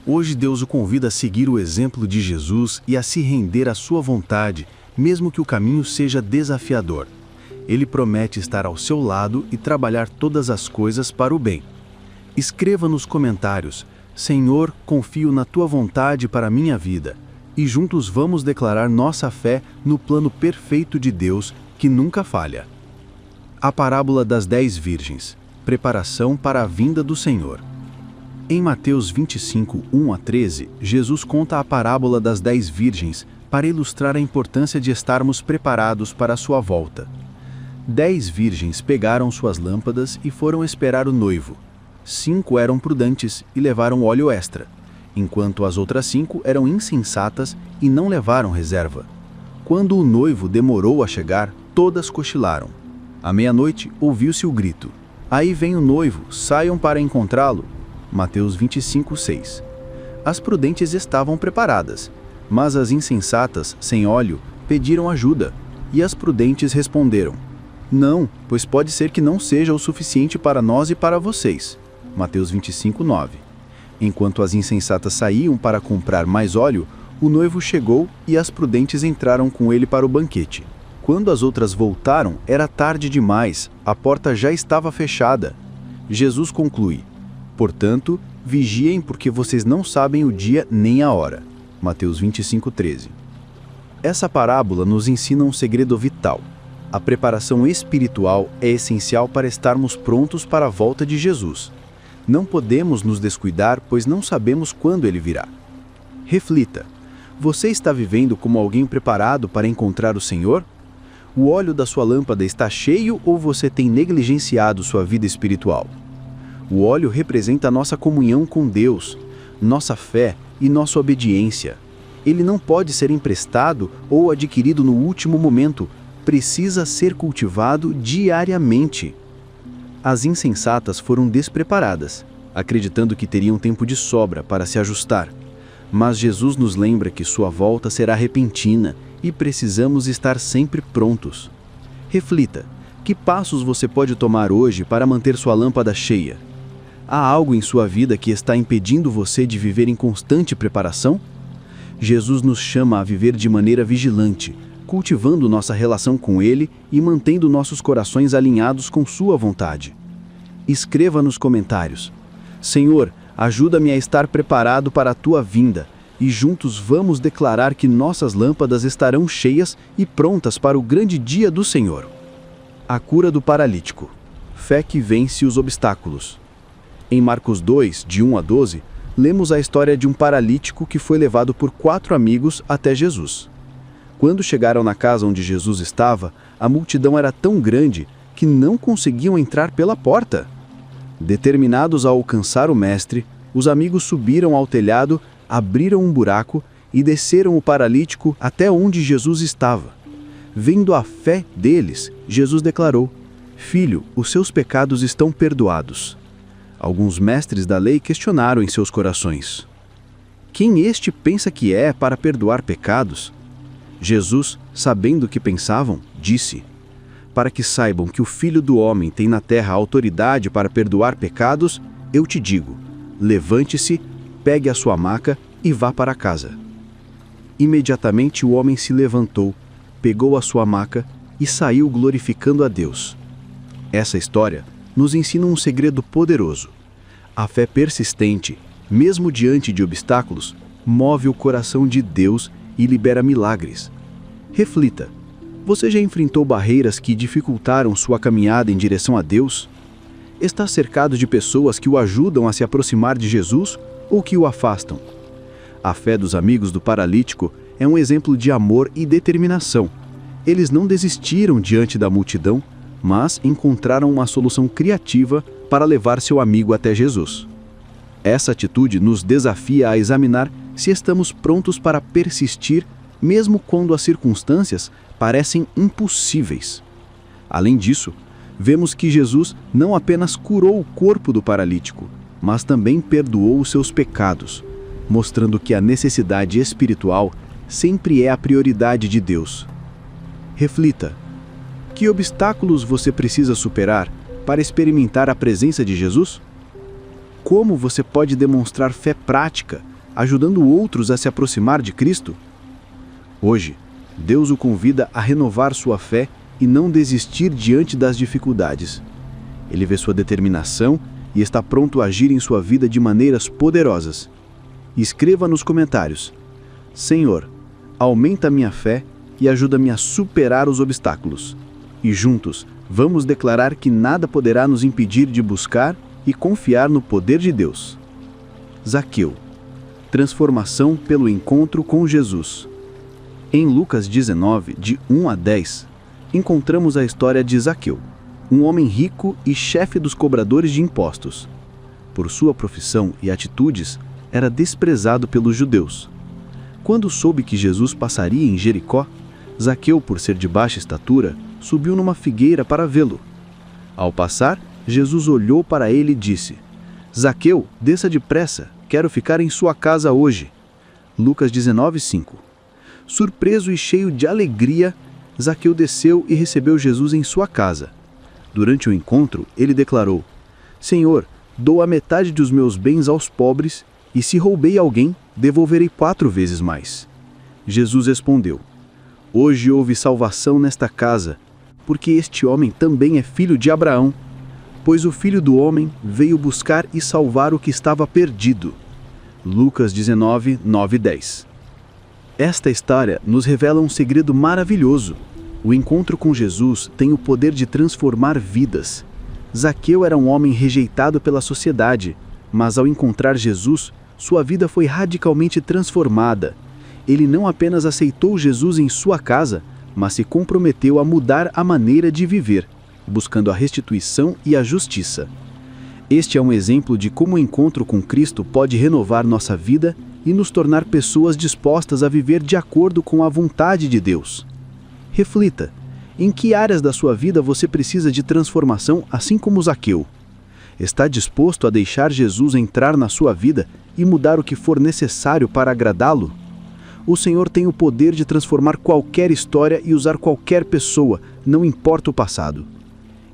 Hoje Deus o convida a seguir o exemplo de Jesus e a se render à sua vontade, mesmo que o caminho seja desafiador. Ele promete estar ao seu lado e trabalhar todas as coisas para o bem. Escreva nos comentários: Senhor, confio na tua vontade para a minha vida. E juntos vamos declarar nossa fé no plano perfeito de Deus, que nunca falha. A parábola das 10 virgens. Preparação para a vinda do Senhor. Em Mateus 25, 1 a 13, Jesus conta a parábola das 10 virgens para ilustrar a importância de estarmos preparados para a sua volta. 10 virgens pegaram suas lâmpadas e foram esperar o noivo. 5 eram prudentes e levaram óleo extra, enquanto as outras 5 eram insensatas e não levaram reserva. Quando o noivo demorou a chegar, todas cochilaram. À meia-noite, ouviu-se o grito: Aí vem o noivo, saiam para encontrá-lo. Mateus 25, 6. As prudentes estavam preparadas, mas as insensatas, sem óleo, pediram ajuda, e as prudentes responderam: Não, pois pode ser que não seja o suficiente para nós e para vocês. Mateus 25, 9. Enquanto as insensatas saíam para comprar mais óleo, o noivo chegou e as prudentes entraram com ele para o banquete. Quando as outras voltaram, era tarde demais, a porta já estava fechada. Jesus conclui: Portanto, vigiem porque vocês não sabem o dia nem a hora. Mateus 25, 13. Essa parábola nos ensina um segredo vital. A preparação espiritual é essencial para estarmos prontos para a volta de Jesus. Não podemos nos descuidar, pois não sabemos quando ele virá. Reflita: você está vivendo como alguém preparado para encontrar o Senhor? O óleo da sua lâmpada está cheio ou você tem negligenciado sua vida espiritual? O óleo representa nossa comunhão com Deus, nossa fé e nossa obediência. Ele não pode ser emprestado ou adquirido no último momento, precisa ser cultivado diariamente. As insensatas foram despreparadas, acreditando que teriam tempo de sobra para se ajustar. Mas Jesus nos lembra que sua volta será repentina e precisamos estar sempre prontos. Reflita: que passos você pode tomar hoje para manter sua lâmpada cheia? Há algo em sua vida que está impedindo você de viver em constante preparação? Jesus nos chama a viver de maneira vigilante, cultivando nossa relação com Ele e mantendo nossos corações alinhados com sua vontade. Escreva nos comentários: Senhor, ajuda-me a estar preparado para a tua vinda, e juntos vamos declarar que nossas lâmpadas estarão cheias e prontas para o grande dia do Senhor. A cura do paralítico. Fé que vence os obstáculos. Em Marcos 2, de 1 a 12, lemos a história de um paralítico que foi levado por 4 amigos até Jesus. Quando chegaram na casa onde Jesus estava, a multidão era tão grande que não conseguiam entrar pela porta. Determinados a alcançar o mestre, os amigos subiram ao telhado, abriram um buraco e desceram o paralítico até onde Jesus estava. Vendo a fé deles, Jesus declarou: Filho, os seus pecados estão perdoados. Alguns mestres da lei questionaram em seus corações: Quem este pensa que é para perdoar pecados? Jesus, sabendo o que pensavam, disse: Para que saibam que o Filho do Homem tem na terra autoridade para perdoar pecados, eu te digo: levante-se, pegue a sua maca e vá para casa. Imediatamente o homem se levantou, pegou a sua maca e saiu glorificando a Deus. Essa história nos ensina um segredo poderoso. A fé persistente, mesmo diante de obstáculos, move o coração de Deus e libera milagres. Reflita: você já enfrentou barreiras que dificultaram sua caminhada em direção a Deus? Está cercado de pessoas que o ajudam a se aproximar de Jesus ou que o afastam? A fé dos amigos do paralítico é um exemplo de amor e determinação. Eles não desistiram diante da multidão, mas encontraram uma solução criativa para levar seu amigo até Jesus. Essa atitude nos desafia a examinar se estamos prontos para persistir, mesmo quando as circunstâncias parecem impossíveis. Além disso, vemos que Jesus não apenas curou o corpo do paralítico, mas também perdoou os seus pecados, mostrando que a necessidade espiritual sempre é a prioridade de Deus. Reflita: que obstáculos você precisa superar para experimentar a presença de Jesus? Como você pode demonstrar fé prática, ajudando outros a se aproximar de Cristo? Hoje, Deus o convida a renovar sua fé e não desistir diante das dificuldades. Ele vê sua determinação e está pronto a agir em sua vida de maneiras poderosas. Escreva nos comentários: Senhor, aumenta minha fé e ajuda-me a superar os obstáculos. E juntos, vamos declarar que nada poderá nos impedir de buscar e confiar no poder de Deus. Zaqueu. Transformação pelo encontro com Jesus. Em Lucas 19, de 1 a 10, encontramos a história de Zaqueu, um homem rico e chefe dos cobradores de impostos. Por sua profissão e atitudes, era desprezado pelos judeus. Quando soube que Jesus passaria em Jericó, Zaqueu, por ser de baixa estatura, subiu numa figueira para vê-lo. Ao passar, Jesus olhou para ele e disse: Zaqueu, desça depressa, quero ficar em sua casa hoje. Lucas 19:5. Surpreso e cheio de alegria, Zaqueu desceu e recebeu Jesus em sua casa. Durante o encontro, ele declarou: Senhor, dou a metade dos meus bens aos pobres, e se roubei alguém, devolverei 4 vezes mais. Jesus respondeu: Hoje houve salvação nesta casa, porque este homem também é filho de Abraão, pois o Filho do Homem veio buscar e salvar o que estava perdido. Lucas 19, 9 e 10. Esta história nos revela um segredo maravilhoso. O encontro com Jesus tem o poder de transformar vidas. Zaqueu era um homem rejeitado pela sociedade, mas ao encontrar Jesus, sua vida foi radicalmente transformada. Ele não apenas aceitou Jesus em sua casa, mas se comprometeu a mudar a maneira de viver, buscando a restituição e a justiça. Este é um exemplo de como o encontro com Cristo pode renovar nossa vida e nos tornar pessoas dispostas a viver de acordo com a vontade de Deus. Reflita: em que áreas da sua vida você precisa de transformação, assim como Zaqueu? Está disposto a deixar Jesus entrar na sua vida e mudar o que for necessário para agradá-lo? O Senhor tem o poder de transformar qualquer história e usar qualquer pessoa, não importa o passado.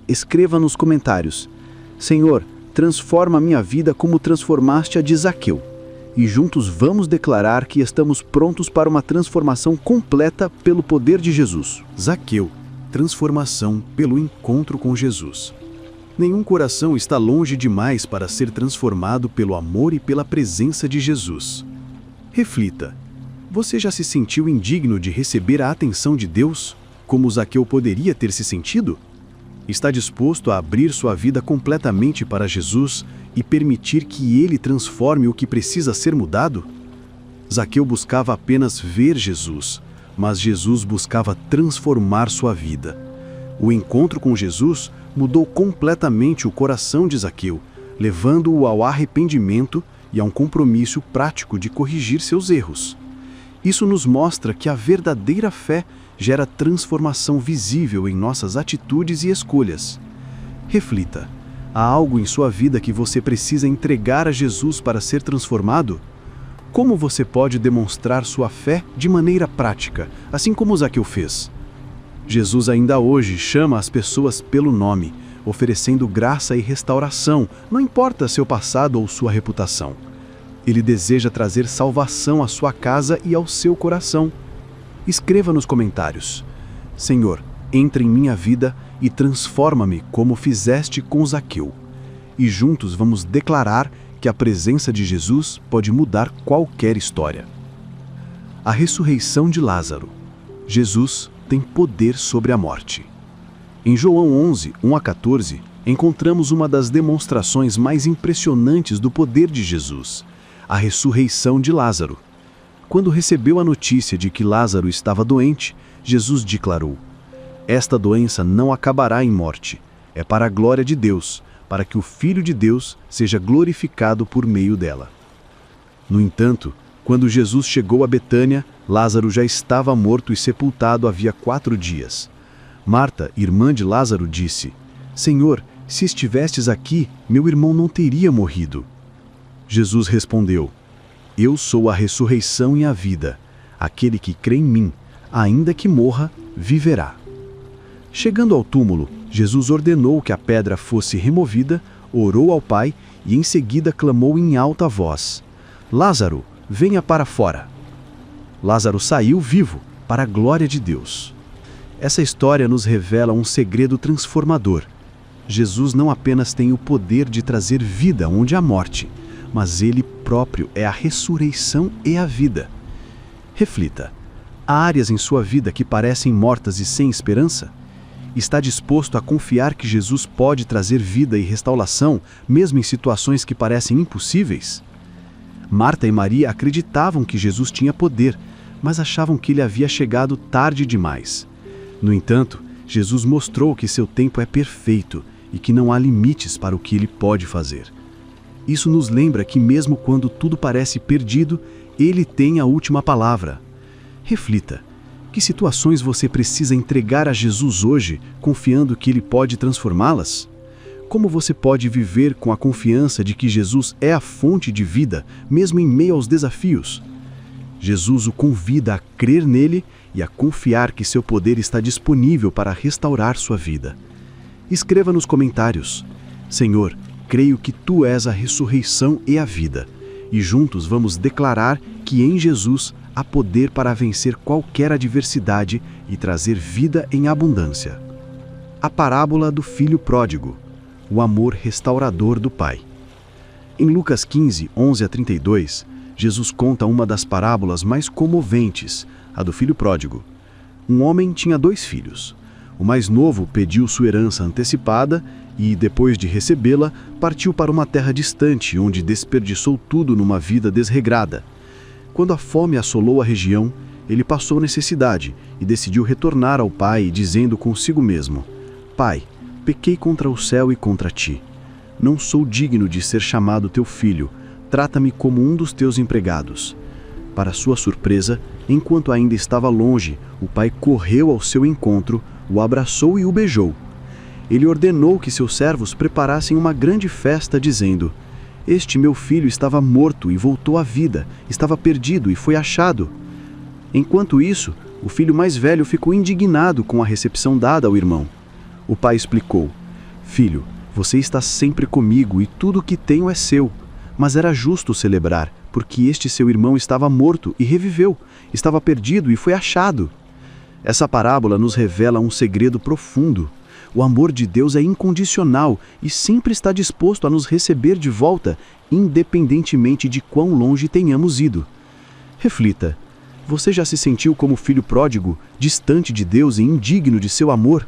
Escreva nos comentários: Senhor, transforma a minha vida como transformaste a de Zaqueu. E juntos vamos declarar que estamos prontos para uma transformação completa pelo poder de Jesus. Zaqueu. Transformação pelo encontro com Jesus. Nenhum coração está longe demais para ser transformado pelo amor e pela presença de Jesus. Reflita: você já se sentiu indigno de receber a atenção de Deus, como Zaqueu poderia ter se sentido? Está disposto a abrir sua vida completamente para Jesus e permitir que Ele transforme o que precisa ser mudado? Zaqueu buscava apenas ver Jesus, mas Jesus buscava transformar sua vida. O encontro com Jesus mudou completamente o coração de Zaqueu, levando-o ao arrependimento e a um compromisso prático de corrigir seus erros. Isso nos mostra que a verdadeira fé gera transformação visível em nossas atitudes e escolhas. Reflita: há algo em sua vida que você precisa entregar a Jesus para ser transformado? Como você pode demonstrar sua fé de maneira prática, assim como Zaqueu fez? Jesus ainda hoje chama as pessoas pelo nome, oferecendo graça e restauração, não importa seu passado ou sua reputação. Ele deseja trazer salvação à sua casa e ao seu coração. Escreva nos comentários: Senhor, entra em minha vida e transforma-me como fizeste com Zaqueu. E juntos vamos declarar que a presença de Jesus pode mudar qualquer história. A ressurreição de Lázaro. Jesus tem poder sobre a morte. Em João 11, 1-14, encontramos uma das demonstrações mais impressionantes do poder de Jesus, a ressurreição de Lázaro. Quando recebeu a notícia de que Lázaro estava doente, Jesus declarou: esta doença não acabará em morte, é para a glória de Deus, para que o Filho de Deus seja glorificado por meio dela. No entanto, quando Jesus chegou a Betânia, Lázaro já estava morto e sepultado havia 4 dias. Marta, irmã de Lázaro, disse: Senhor, se estivestes aqui, meu irmão não teria morrido. Jesus respondeu: eu sou a ressurreição e a vida. Aquele que crê em mim, ainda que morra, viverá. Chegando ao túmulo, Jesus ordenou que a pedra fosse removida, orou ao Pai e em seguida clamou em alta voz: Lázaro, venha para fora. Lázaro saiu vivo, para a glória de Deus. Essa história nos revela um segredo transformador. Jesus não apenas tem o poder de trazer vida onde há morte, mas Ele próprio é a ressurreição e a vida. Reflita: há áreas em sua vida que parecem mortas e sem esperança? Está disposto a confiar que Jesus pode trazer vida e restauração, mesmo em situações que parecem impossíveis? Marta e Maria acreditavam que Jesus tinha poder, mas achavam que ele havia chegado tarde demais. No entanto, Jesus mostrou que seu tempo é perfeito e que não há limites para o que ele pode fazer. Isso nos lembra que mesmo quando tudo parece perdido, ele tem a última palavra. Reflita: que situações você precisa entregar a Jesus hoje, confiando que ele pode transformá-las? Como você pode viver com a confiança de que Jesus é a fonte de vida, mesmo em meio aos desafios? Jesus o convida a crer nele e a confiar que seu poder está disponível para restaurar sua vida. Escreva nos comentários: Senhor, creio que Tu és a ressurreição e a vida, e juntos vamos declarar que em Jesus há poder para vencer qualquer adversidade e trazer vida em abundância. A parábola do filho pródigo. O amor restaurador do Pai. Em Lucas 15, 11-32, Jesus conta uma das parábolas mais comoventes, a do filho pródigo. Um homem tinha 2 filhos. O mais novo pediu sua herança antecipada e, depois de recebê-la, partiu para uma terra distante, onde desperdiçou tudo numa vida desregrada. Quando a fome assolou a região, ele passou necessidade e decidiu retornar ao pai, dizendo consigo mesmo: Pai, pequei contra o céu e contra ti. Não sou digno de ser chamado teu filho, trata-me como um dos teus empregados. Para sua surpresa, enquanto ainda estava longe, o pai correu ao seu encontro, o abraçou e o beijou. Ele ordenou que seus servos preparassem uma grande festa, dizendo: Este meu filho estava morto e voltou à vida, estava perdido e foi achado. Enquanto isso, o filho mais velho ficou indignado com a recepção dada ao irmão. O pai explicou: Filho, você está sempre comigo e tudo o que tenho é seu. Mas era justo celebrar, porque este seu irmão estava morto e reviveu, estava perdido e foi achado. Essa parábola nos revela um segredo profundo. O amor de Deus é incondicional e sempre está disposto a nos receber de volta, independentemente de quão longe tenhamos ido. Reflita: você já se sentiu como filho pródigo, distante de Deus e indigno de seu amor?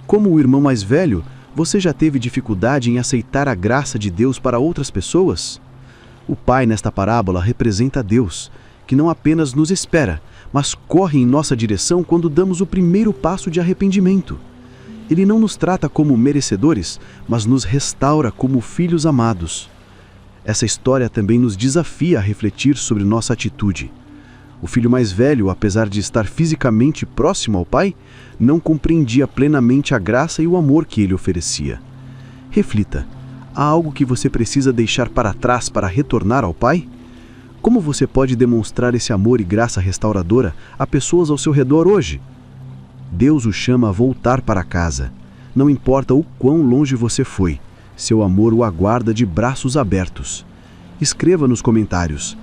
Como o irmão mais velho, você já teve dificuldade em aceitar a graça de Deus para outras pessoas? O Pai nesta parábola representa Deus, que não apenas nos espera, mas corre em nossa direção quando damos o primeiro passo de arrependimento. Ele não nos trata como merecedores, mas nos restaura como filhos amados. Essa história também nos desafia a refletir sobre nossa atitude. O filho mais velho, apesar de estar fisicamente próximo ao pai, não compreendia plenamente a graça e o amor que ele oferecia. Reflita: há algo que você precisa deixar para trás para retornar ao pai? Como você pode demonstrar esse amor e graça restauradora a pessoas ao seu redor hoje? Deus o chama a voltar para casa. Não importa o quão longe você foi, seu amor o aguarda de braços abertos. Escreva nos comentários: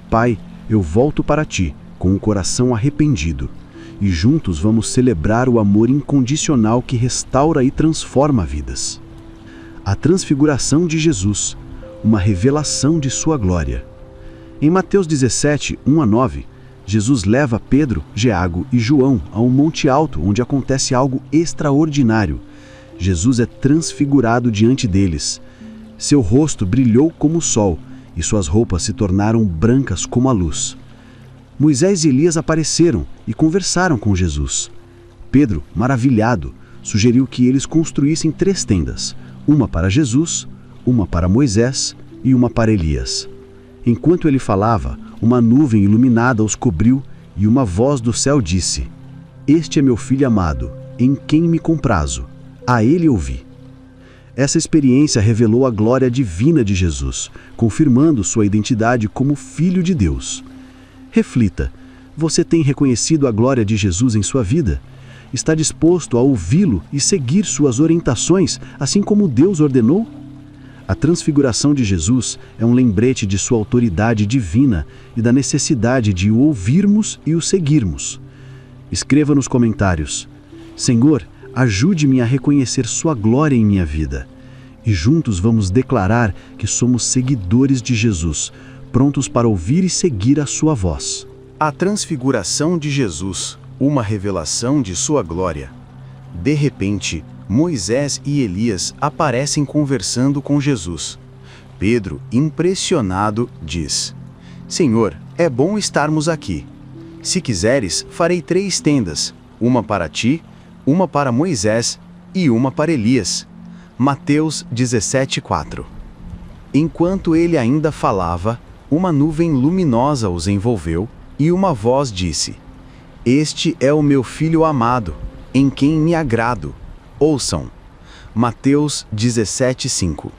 Pai, eu volto para ti, com o coração arrependido, e juntos vamos celebrar o amor incondicional que restaura e transforma vidas. A transfiguração de Jesus, uma revelação de sua glória. Em Mateus 17, 1-9, Jesus leva Pedro, Tiago e João a um monte alto onde acontece algo extraordinário. Jesus é transfigurado diante deles. Seu rosto brilhou como o sol e suas roupas se tornaram brancas como a luz. Moisés e Elias apareceram e conversaram com Jesus. Pedro, maravilhado, sugeriu que eles construíssem 3 tendas, uma para Jesus, uma para Moisés e uma para Elias. Enquanto ele falava, uma nuvem iluminada os cobriu e uma voz do céu disse: Este é meu filho amado, em quem me comprazo. A ele ouvi. Essa experiência revelou a glória divina de Jesus, confirmando sua identidade como Filho de Deus. Reflita: você tem reconhecido a glória de Jesus em sua vida? Está disposto a ouvi-lo e seguir suas orientações, assim como Deus ordenou? A transfiguração de Jesus é um lembrete de sua autoridade divina e da necessidade de o ouvirmos e o seguirmos. Escreva nos comentários: Senhor, ajude-me a reconhecer sua glória em minha vida. E juntos vamos declarar que somos seguidores de Jesus, prontos para ouvir e seguir a sua voz. A transfiguração de Jesus, uma revelação de sua glória. De repente, Moisés e Elias aparecem conversando com Jesus. Pedro, impressionado, diz: Senhor, é bom estarmos aqui. Se quiseres, farei 3 tendas, uma para ti, uma para Moisés e uma para Elias. Mateus 17:4. Enquanto ele ainda falava, uma nuvem luminosa os envolveu e uma voz disse: Este é o meu filho amado, em quem me agrado. Ouçam. Mateus 17:5.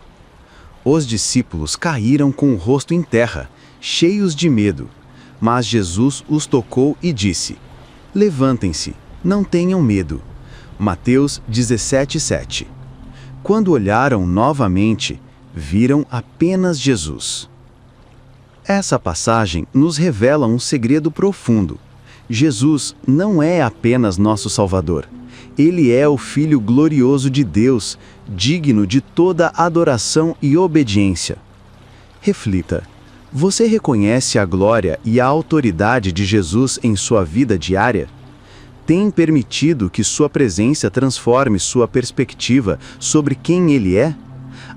Os discípulos caíram com o rosto em terra, cheios de medo. Mas Jesus os tocou e disse: Levantem-se, não tenham medo. Mateus 17:7. Quando olharam novamente, viram apenas Jesus. Essa passagem nos revela um segredo profundo. Jesus não é apenas nosso Salvador. Ele é o Filho glorioso de Deus, digno de toda adoração e obediência. Reflita: você reconhece a glória e a autoridade de Jesus em sua vida diária? Tem permitido que sua presença transforme sua perspectiva sobre quem ele é?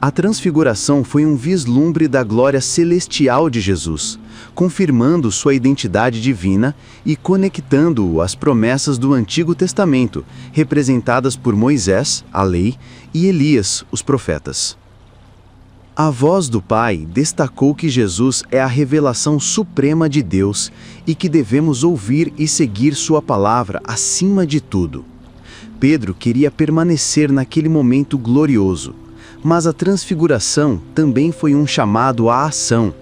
A transfiguração foi um vislumbre da glória celestial de Jesus, confirmando sua identidade divina e conectando-o às promessas do Antigo Testamento, representadas por Moisés, a lei, e Elias, os profetas. A voz do Pai destacou que Jesus é a revelação suprema de Deus e que devemos ouvir e seguir sua palavra acima de tudo. Pedro queria permanecer naquele momento glorioso, mas a transfiguração também foi um chamado à ação.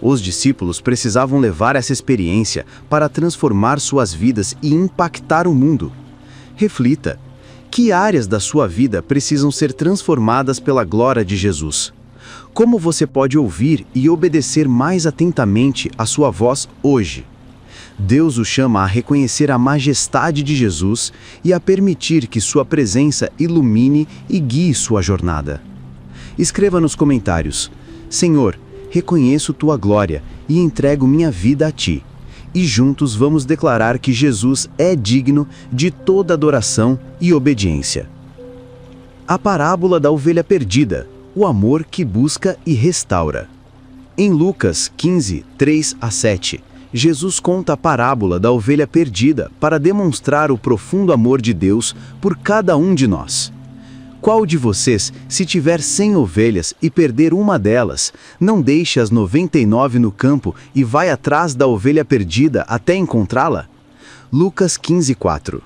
Os discípulos precisavam levar essa experiência para transformar suas vidas e impactar o mundo. Reflita: que áreas da sua vida precisam ser transformadas pela glória de Jesus? Como você pode ouvir e obedecer mais atentamente a sua voz hoje? Deus o chama a reconhecer a majestade de Jesus e a permitir que sua presença ilumine e guie sua jornada. Escreva nos comentários: Senhor, reconheço tua glória e entrego minha vida a ti. E juntos vamos declarar que Jesus é digno de toda adoração e obediência. A parábola da ovelha perdida, o amor que busca e restaura. Em Lucas 15, 3-7, Jesus conta a parábola da ovelha perdida para demonstrar o profundo amor de Deus por cada um de nós. qual de vocês, se tiver 100 ovelhas e perder uma delas, não deixe as 99 no campo e vai atrás da ovelha perdida até encontrá-la? Lucas 15:4.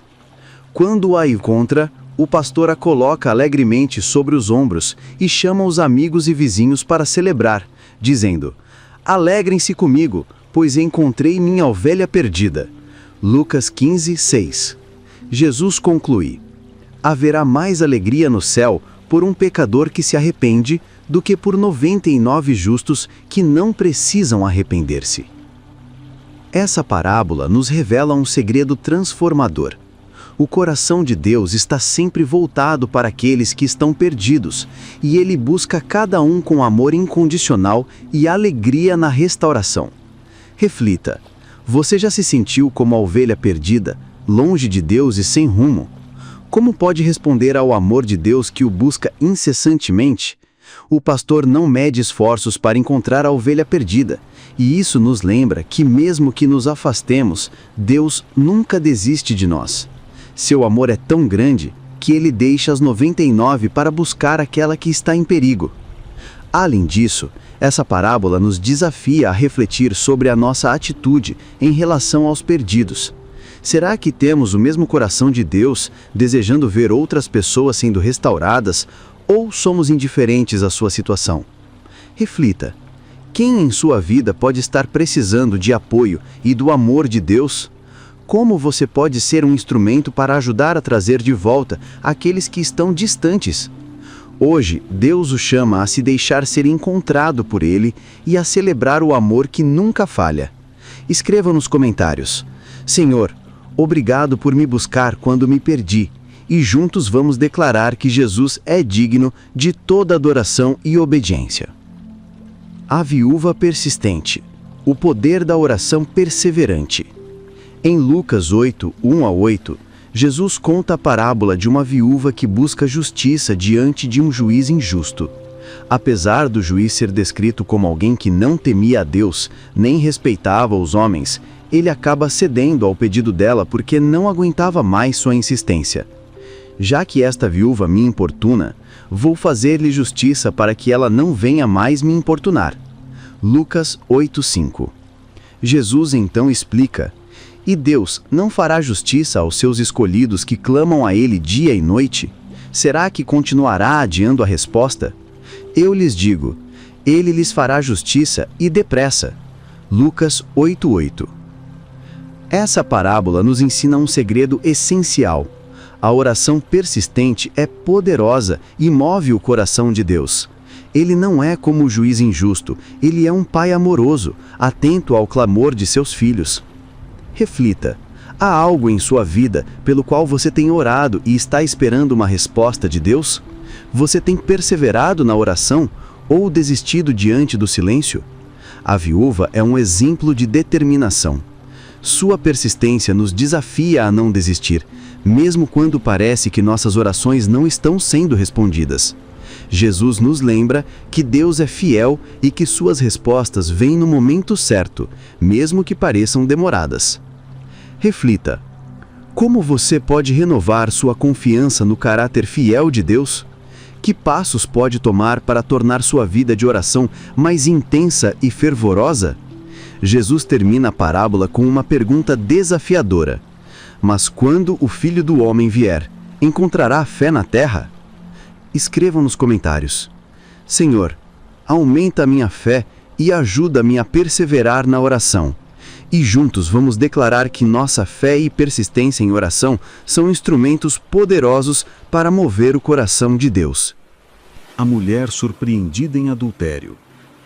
Quando a encontra, o pastor a coloca alegremente sobre os ombros e chama os amigos e vizinhos para celebrar, dizendo: Alegrem-se comigo, pois encontrei minha ovelha perdida. Lucas 15:6. Jesus conclui: haverá mais alegria no céu por um pecador que se arrepende do que por 99 justos que não precisam arrepender-se. Essa parábola nos revela um segredo transformador. O coração de Deus está sempre voltado para aqueles que estão perdidos, e Ele busca cada um com amor incondicional e alegria na restauração. Reflita: você já se sentiu como a ovelha perdida, longe de Deus e sem rumo? Como pode responder ao amor de Deus que o busca incessantemente? O pastor não mede esforços para encontrar a ovelha perdida, e isso nos lembra que mesmo que nos afastemos, Deus nunca desiste de nós. Seu amor é tão grande que Ele deixa as 99 para buscar aquela que está em perigo. Além disso, essa parábola nos desafia a refletir sobre a nossa atitude em relação aos perdidos. Será que temos o mesmo coração de Deus, desejando ver outras pessoas sendo restauradas, ou somos indiferentes à sua situação? Reflita: quem em sua vida pode estar precisando de apoio e do amor de Deus? Como você pode ser um instrumento para ajudar a trazer de volta aqueles que estão distantes? Hoje, Deus o chama a se deixar ser encontrado por Ele e a celebrar o amor que nunca falha. Escreva nos comentários: Senhor, obrigado por me buscar quando me perdi, e juntos vamos declarar que Jesus é digno de toda adoração e obediência. A viúva persistente. O poder da oração perseverante. Em Lucas 8, 1-8, Jesus conta a parábola de uma viúva que busca justiça diante de um juiz injusto. Apesar do juiz ser descrito como alguém que não temia a Deus, nem respeitava os homens, ele acaba cedendo ao pedido dela porque não aguentava mais sua insistência. Já que esta viúva me importuna, vou fazer-lhe justiça para que ela não venha mais me importunar. Lucas 8:5. Jesus então explica: e Deus não fará justiça aos seus escolhidos que clamam a Ele dia e noite? Será que continuará adiando a resposta? Eu lhes digo, Ele lhes fará justiça e depressa. Lucas 8:8. Essa parábola nos ensina um segredo essencial. A oração persistente é poderosa e move o coração de Deus. Ele não é como o juiz injusto, ele é um pai amoroso, atento ao clamor de seus filhos. Reflita: há algo em sua vida pelo qual você tem orado e está esperando uma resposta de Deus? Você tem perseverado na oração ou desistido diante do silêncio? A viúva é um exemplo de determinação. Sua persistência nos desafia a não desistir, mesmo quando parece que nossas orações não estão sendo respondidas. Jesus nos lembra que Deus é fiel e que suas respostas vêm no momento certo, mesmo que pareçam demoradas. Reflita: como você pode renovar sua confiança no caráter fiel de Deus? Que passos pode tomar para tornar sua vida de oração mais intensa e fervorosa? Jesus termina a parábola com uma pergunta desafiadora: mas quando o Filho do Homem vier, encontrará fé na terra? Escrevam nos comentários: Senhor, aumenta a minha fé e ajuda-me a perseverar na oração. E juntos vamos declarar que nossa fé e persistência em oração são instrumentos poderosos para mover o coração de Deus. A mulher surpreendida em adultério.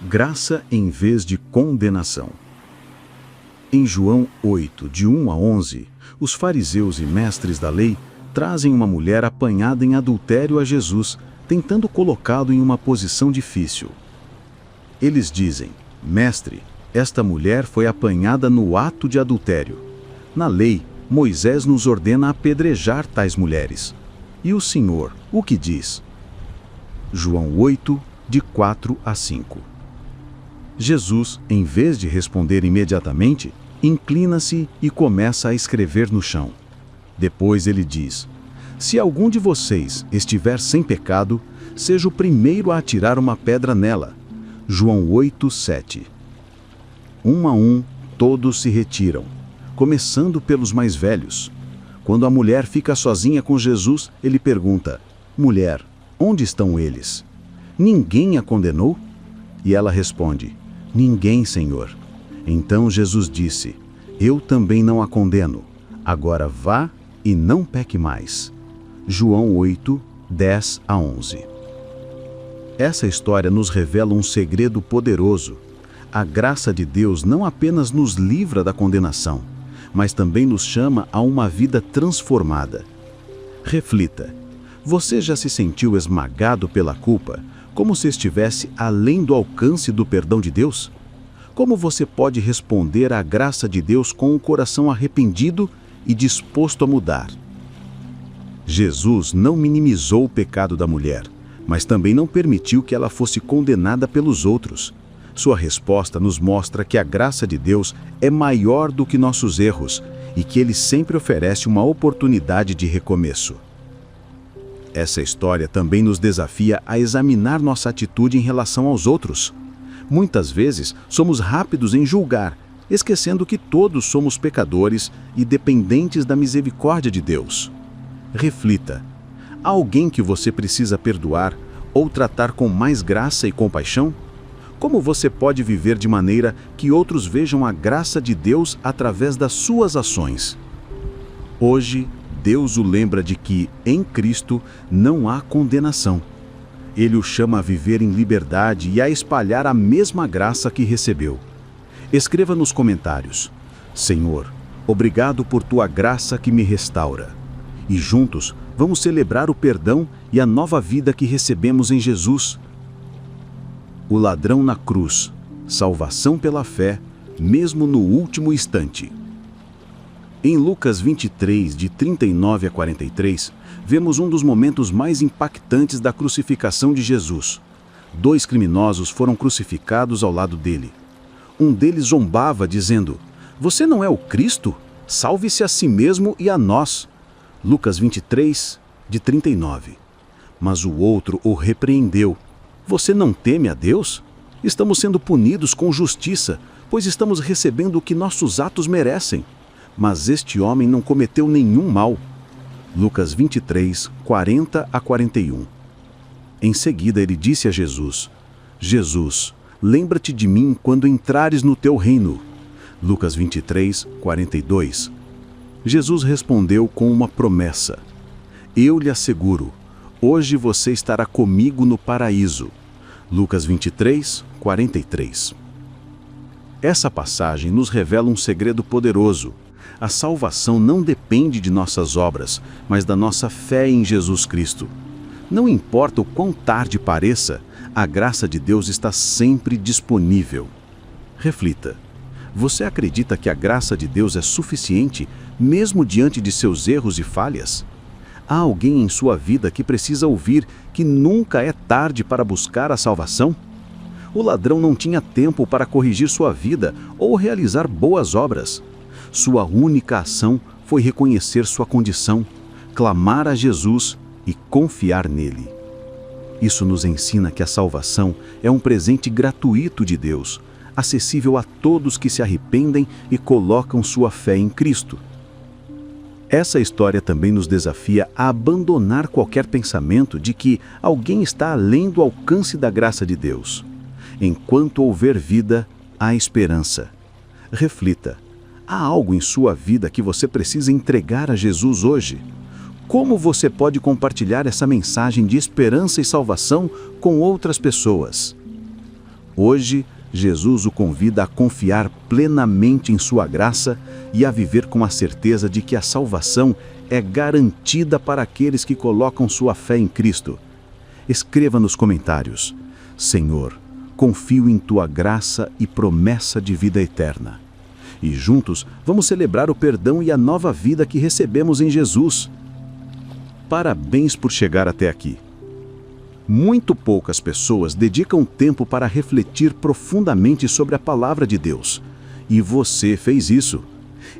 Graça em vez de condenação. Em João 8, de 1-11, os fariseus e mestres da lei trazem uma mulher apanhada em adultério a Jesus, tentando colocá-lo em uma posição difícil. Eles dizem: Mestre, esta mulher foi apanhada no ato de adultério. Na lei, Moisés nos ordena apedrejar tais mulheres. E o Senhor, o que diz? João 8, de 4-5. Jesus, em vez de responder imediatamente, inclina-se e começa a escrever no chão. Depois ele diz: Se algum de vocês estiver sem pecado, seja o primeiro a atirar uma pedra nela. João 8:7. Um a um, todos se retiram, começando pelos mais velhos. Quando a mulher fica sozinha com Jesus, ele pergunta: Mulher, onde estão eles? Ninguém a condenou? E ela responde: Ninguém, Senhor. Então Jesus disse: Eu também não a condeno. Agora vá e não peque mais. João 8:10-11. Essa história nos revela um segredo poderoso. A graça de Deus não apenas nos livra da condenação, mas também nos chama a uma vida transformada. Reflita: você já se sentiu esmagado pela culpa, como se estivesse além do alcance do perdão de Deus? Como você pode responder à graça de Deus com o coração arrependido e disposto a mudar? Jesus não minimizou o pecado da mulher, mas também não permitiu que ela fosse condenada pelos outros. Sua resposta nos mostra que a graça de Deus é maior do que nossos erros e que Ele sempre oferece uma oportunidade de recomeço. Essa história também nos desafia a examinar nossa atitude em relação aos outros. Muitas vezes somos rápidos em julgar, esquecendo que todos somos pecadores e dependentes da misericórdia de Deus. Reflita: há alguém que você precisa perdoar ou tratar com mais graça e compaixão? Como você pode viver de maneira que outros vejam a graça de Deus através das suas ações? Hoje, Deus o lembra de que, em Cristo, não há condenação. Ele o chama a viver em liberdade e a espalhar a mesma graça que recebeu. Escreva nos comentários: Senhor, obrigado por tua graça que me restaura. E juntos, vamos celebrar o perdão e a nova vida que recebemos em Jesus. O ladrão na cruz, salvação pela fé, mesmo no último instante. Em Lucas 23, de 39 a 43, vemos um dos momentos mais impactantes da crucificação de Jesus. 2 criminosos foram crucificados ao lado dele. Um deles zombava, dizendo: Você não é o Cristo? Salve-se a si mesmo e a nós. Lucas 23, de 39. Mas o outro o repreendeu: Você não teme a Deus? Estamos sendo punidos com justiça, pois estamos recebendo o que nossos atos merecem. Mas este homem não cometeu nenhum mal. Lucas 23, 40 a 41. Em seguida ele disse a Jesus: Jesus, lembra-te de mim quando entrares no teu reino. Lucas 23, 42. Jesus respondeu com uma promessa: Eu lhe asseguro, hoje você estará comigo no paraíso. Lucas 23, 43. Essa passagem nos revela um segredo poderoso. A salvação não depende de nossas obras, mas da nossa fé em Jesus Cristo. Não importa o quão tarde pareça, a graça de Deus está sempre disponível. Reflita: você acredita que a graça de Deus é suficiente, mesmo diante de seus erros e falhas? Há alguém em sua vida que precisa ouvir que nunca é tarde para buscar a salvação? O ladrão não tinha tempo para corrigir sua vida ou realizar boas obras. Sua única ação foi reconhecer sua condição, clamar a Jesus e confiar nele. Isso nos ensina que a salvação é um presente gratuito de Deus, acessível a todos que se arrependem e colocam sua fé em Cristo. Essa história também nos desafia a abandonar qualquer pensamento de que alguém está além do alcance da graça de Deus. Enquanto houver vida, há esperança. Reflita: há algo em sua vida que você precisa entregar a Jesus hoje? Como você pode compartilhar essa mensagem de esperança e salvação com outras pessoas? Hoje, Jesus o convida a confiar plenamente em sua graça e a viver com a certeza de que a salvação é garantida para aqueles que colocam sua fé em Cristo. Escreva nos comentários: Senhor, confio em tua graça e promessa de vida eterna. E juntos vamos celebrar o perdão e a nova vida que recebemos em Jesus. Parabéns por chegar até aqui. Muito poucas pessoas dedicam tempo para refletir profundamente sobre a palavra de Deus. E você fez isso.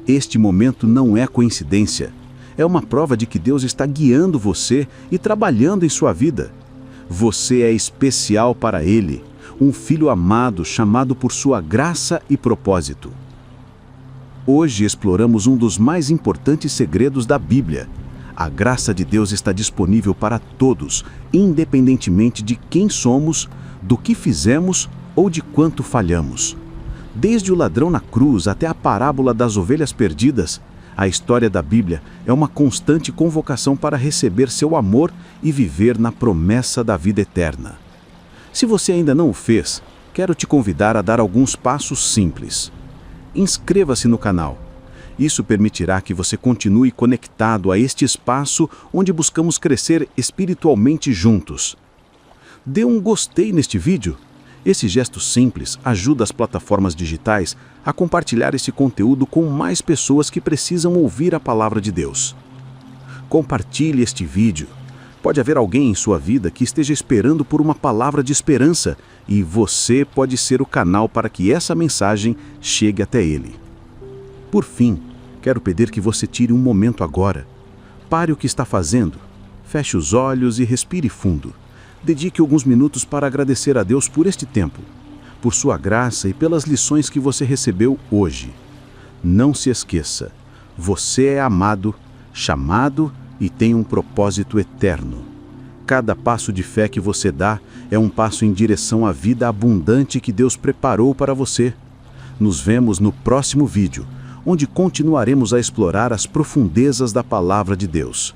Este momento não é coincidência. é uma prova de que Deus está guiando você e trabalhando em sua vida. Você é especial para Ele, um filho amado chamado por sua graça e propósito. Hoje exploramos um dos mais importantes segredos da Bíblia. A graça de Deus está disponível para todos, independentemente de quem somos, do que fizemos ou de quanto falhamos. Desde o ladrão na cruz até a parábola das ovelhas perdidas, a história da Bíblia é uma constante convocação para receber seu amor e viver na promessa da vida eterna. Se você ainda não o fez, quero te convidar a dar alguns passos simples. Inscreva-se no canal. Isso permitirá que você continue conectado a este espaço onde buscamos crescer espiritualmente juntos. Dê um gostei neste vídeo. Esse gesto simples ajuda as plataformas digitais a compartilhar esse conteúdo com mais pessoas que precisam ouvir a palavra de Deus. Compartilhe este vídeo. Pode haver alguém em sua vida que esteja esperando por uma palavra de esperança e você pode ser o canal para que essa mensagem chegue até ele. Por fim, quero pedir que você tire um momento agora. Pare o que está fazendo, feche os olhos e respire fundo. Dedique alguns minutos para agradecer a Deus por este tempo, por sua graça e pelas lições que você recebeu hoje. Não se esqueça, você é amado, chamado e tem um propósito eterno. Cada passo de fé que você dá é um passo em direção à vida abundante que Deus preparou para você. Nos vemos no próximo vídeo, onde continuaremos a explorar as profundezas da palavra de Deus.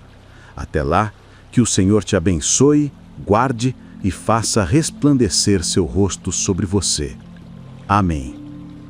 Até lá, que o Senhor te abençoe, guarde e faça resplandecer seu rosto sobre você. Amém.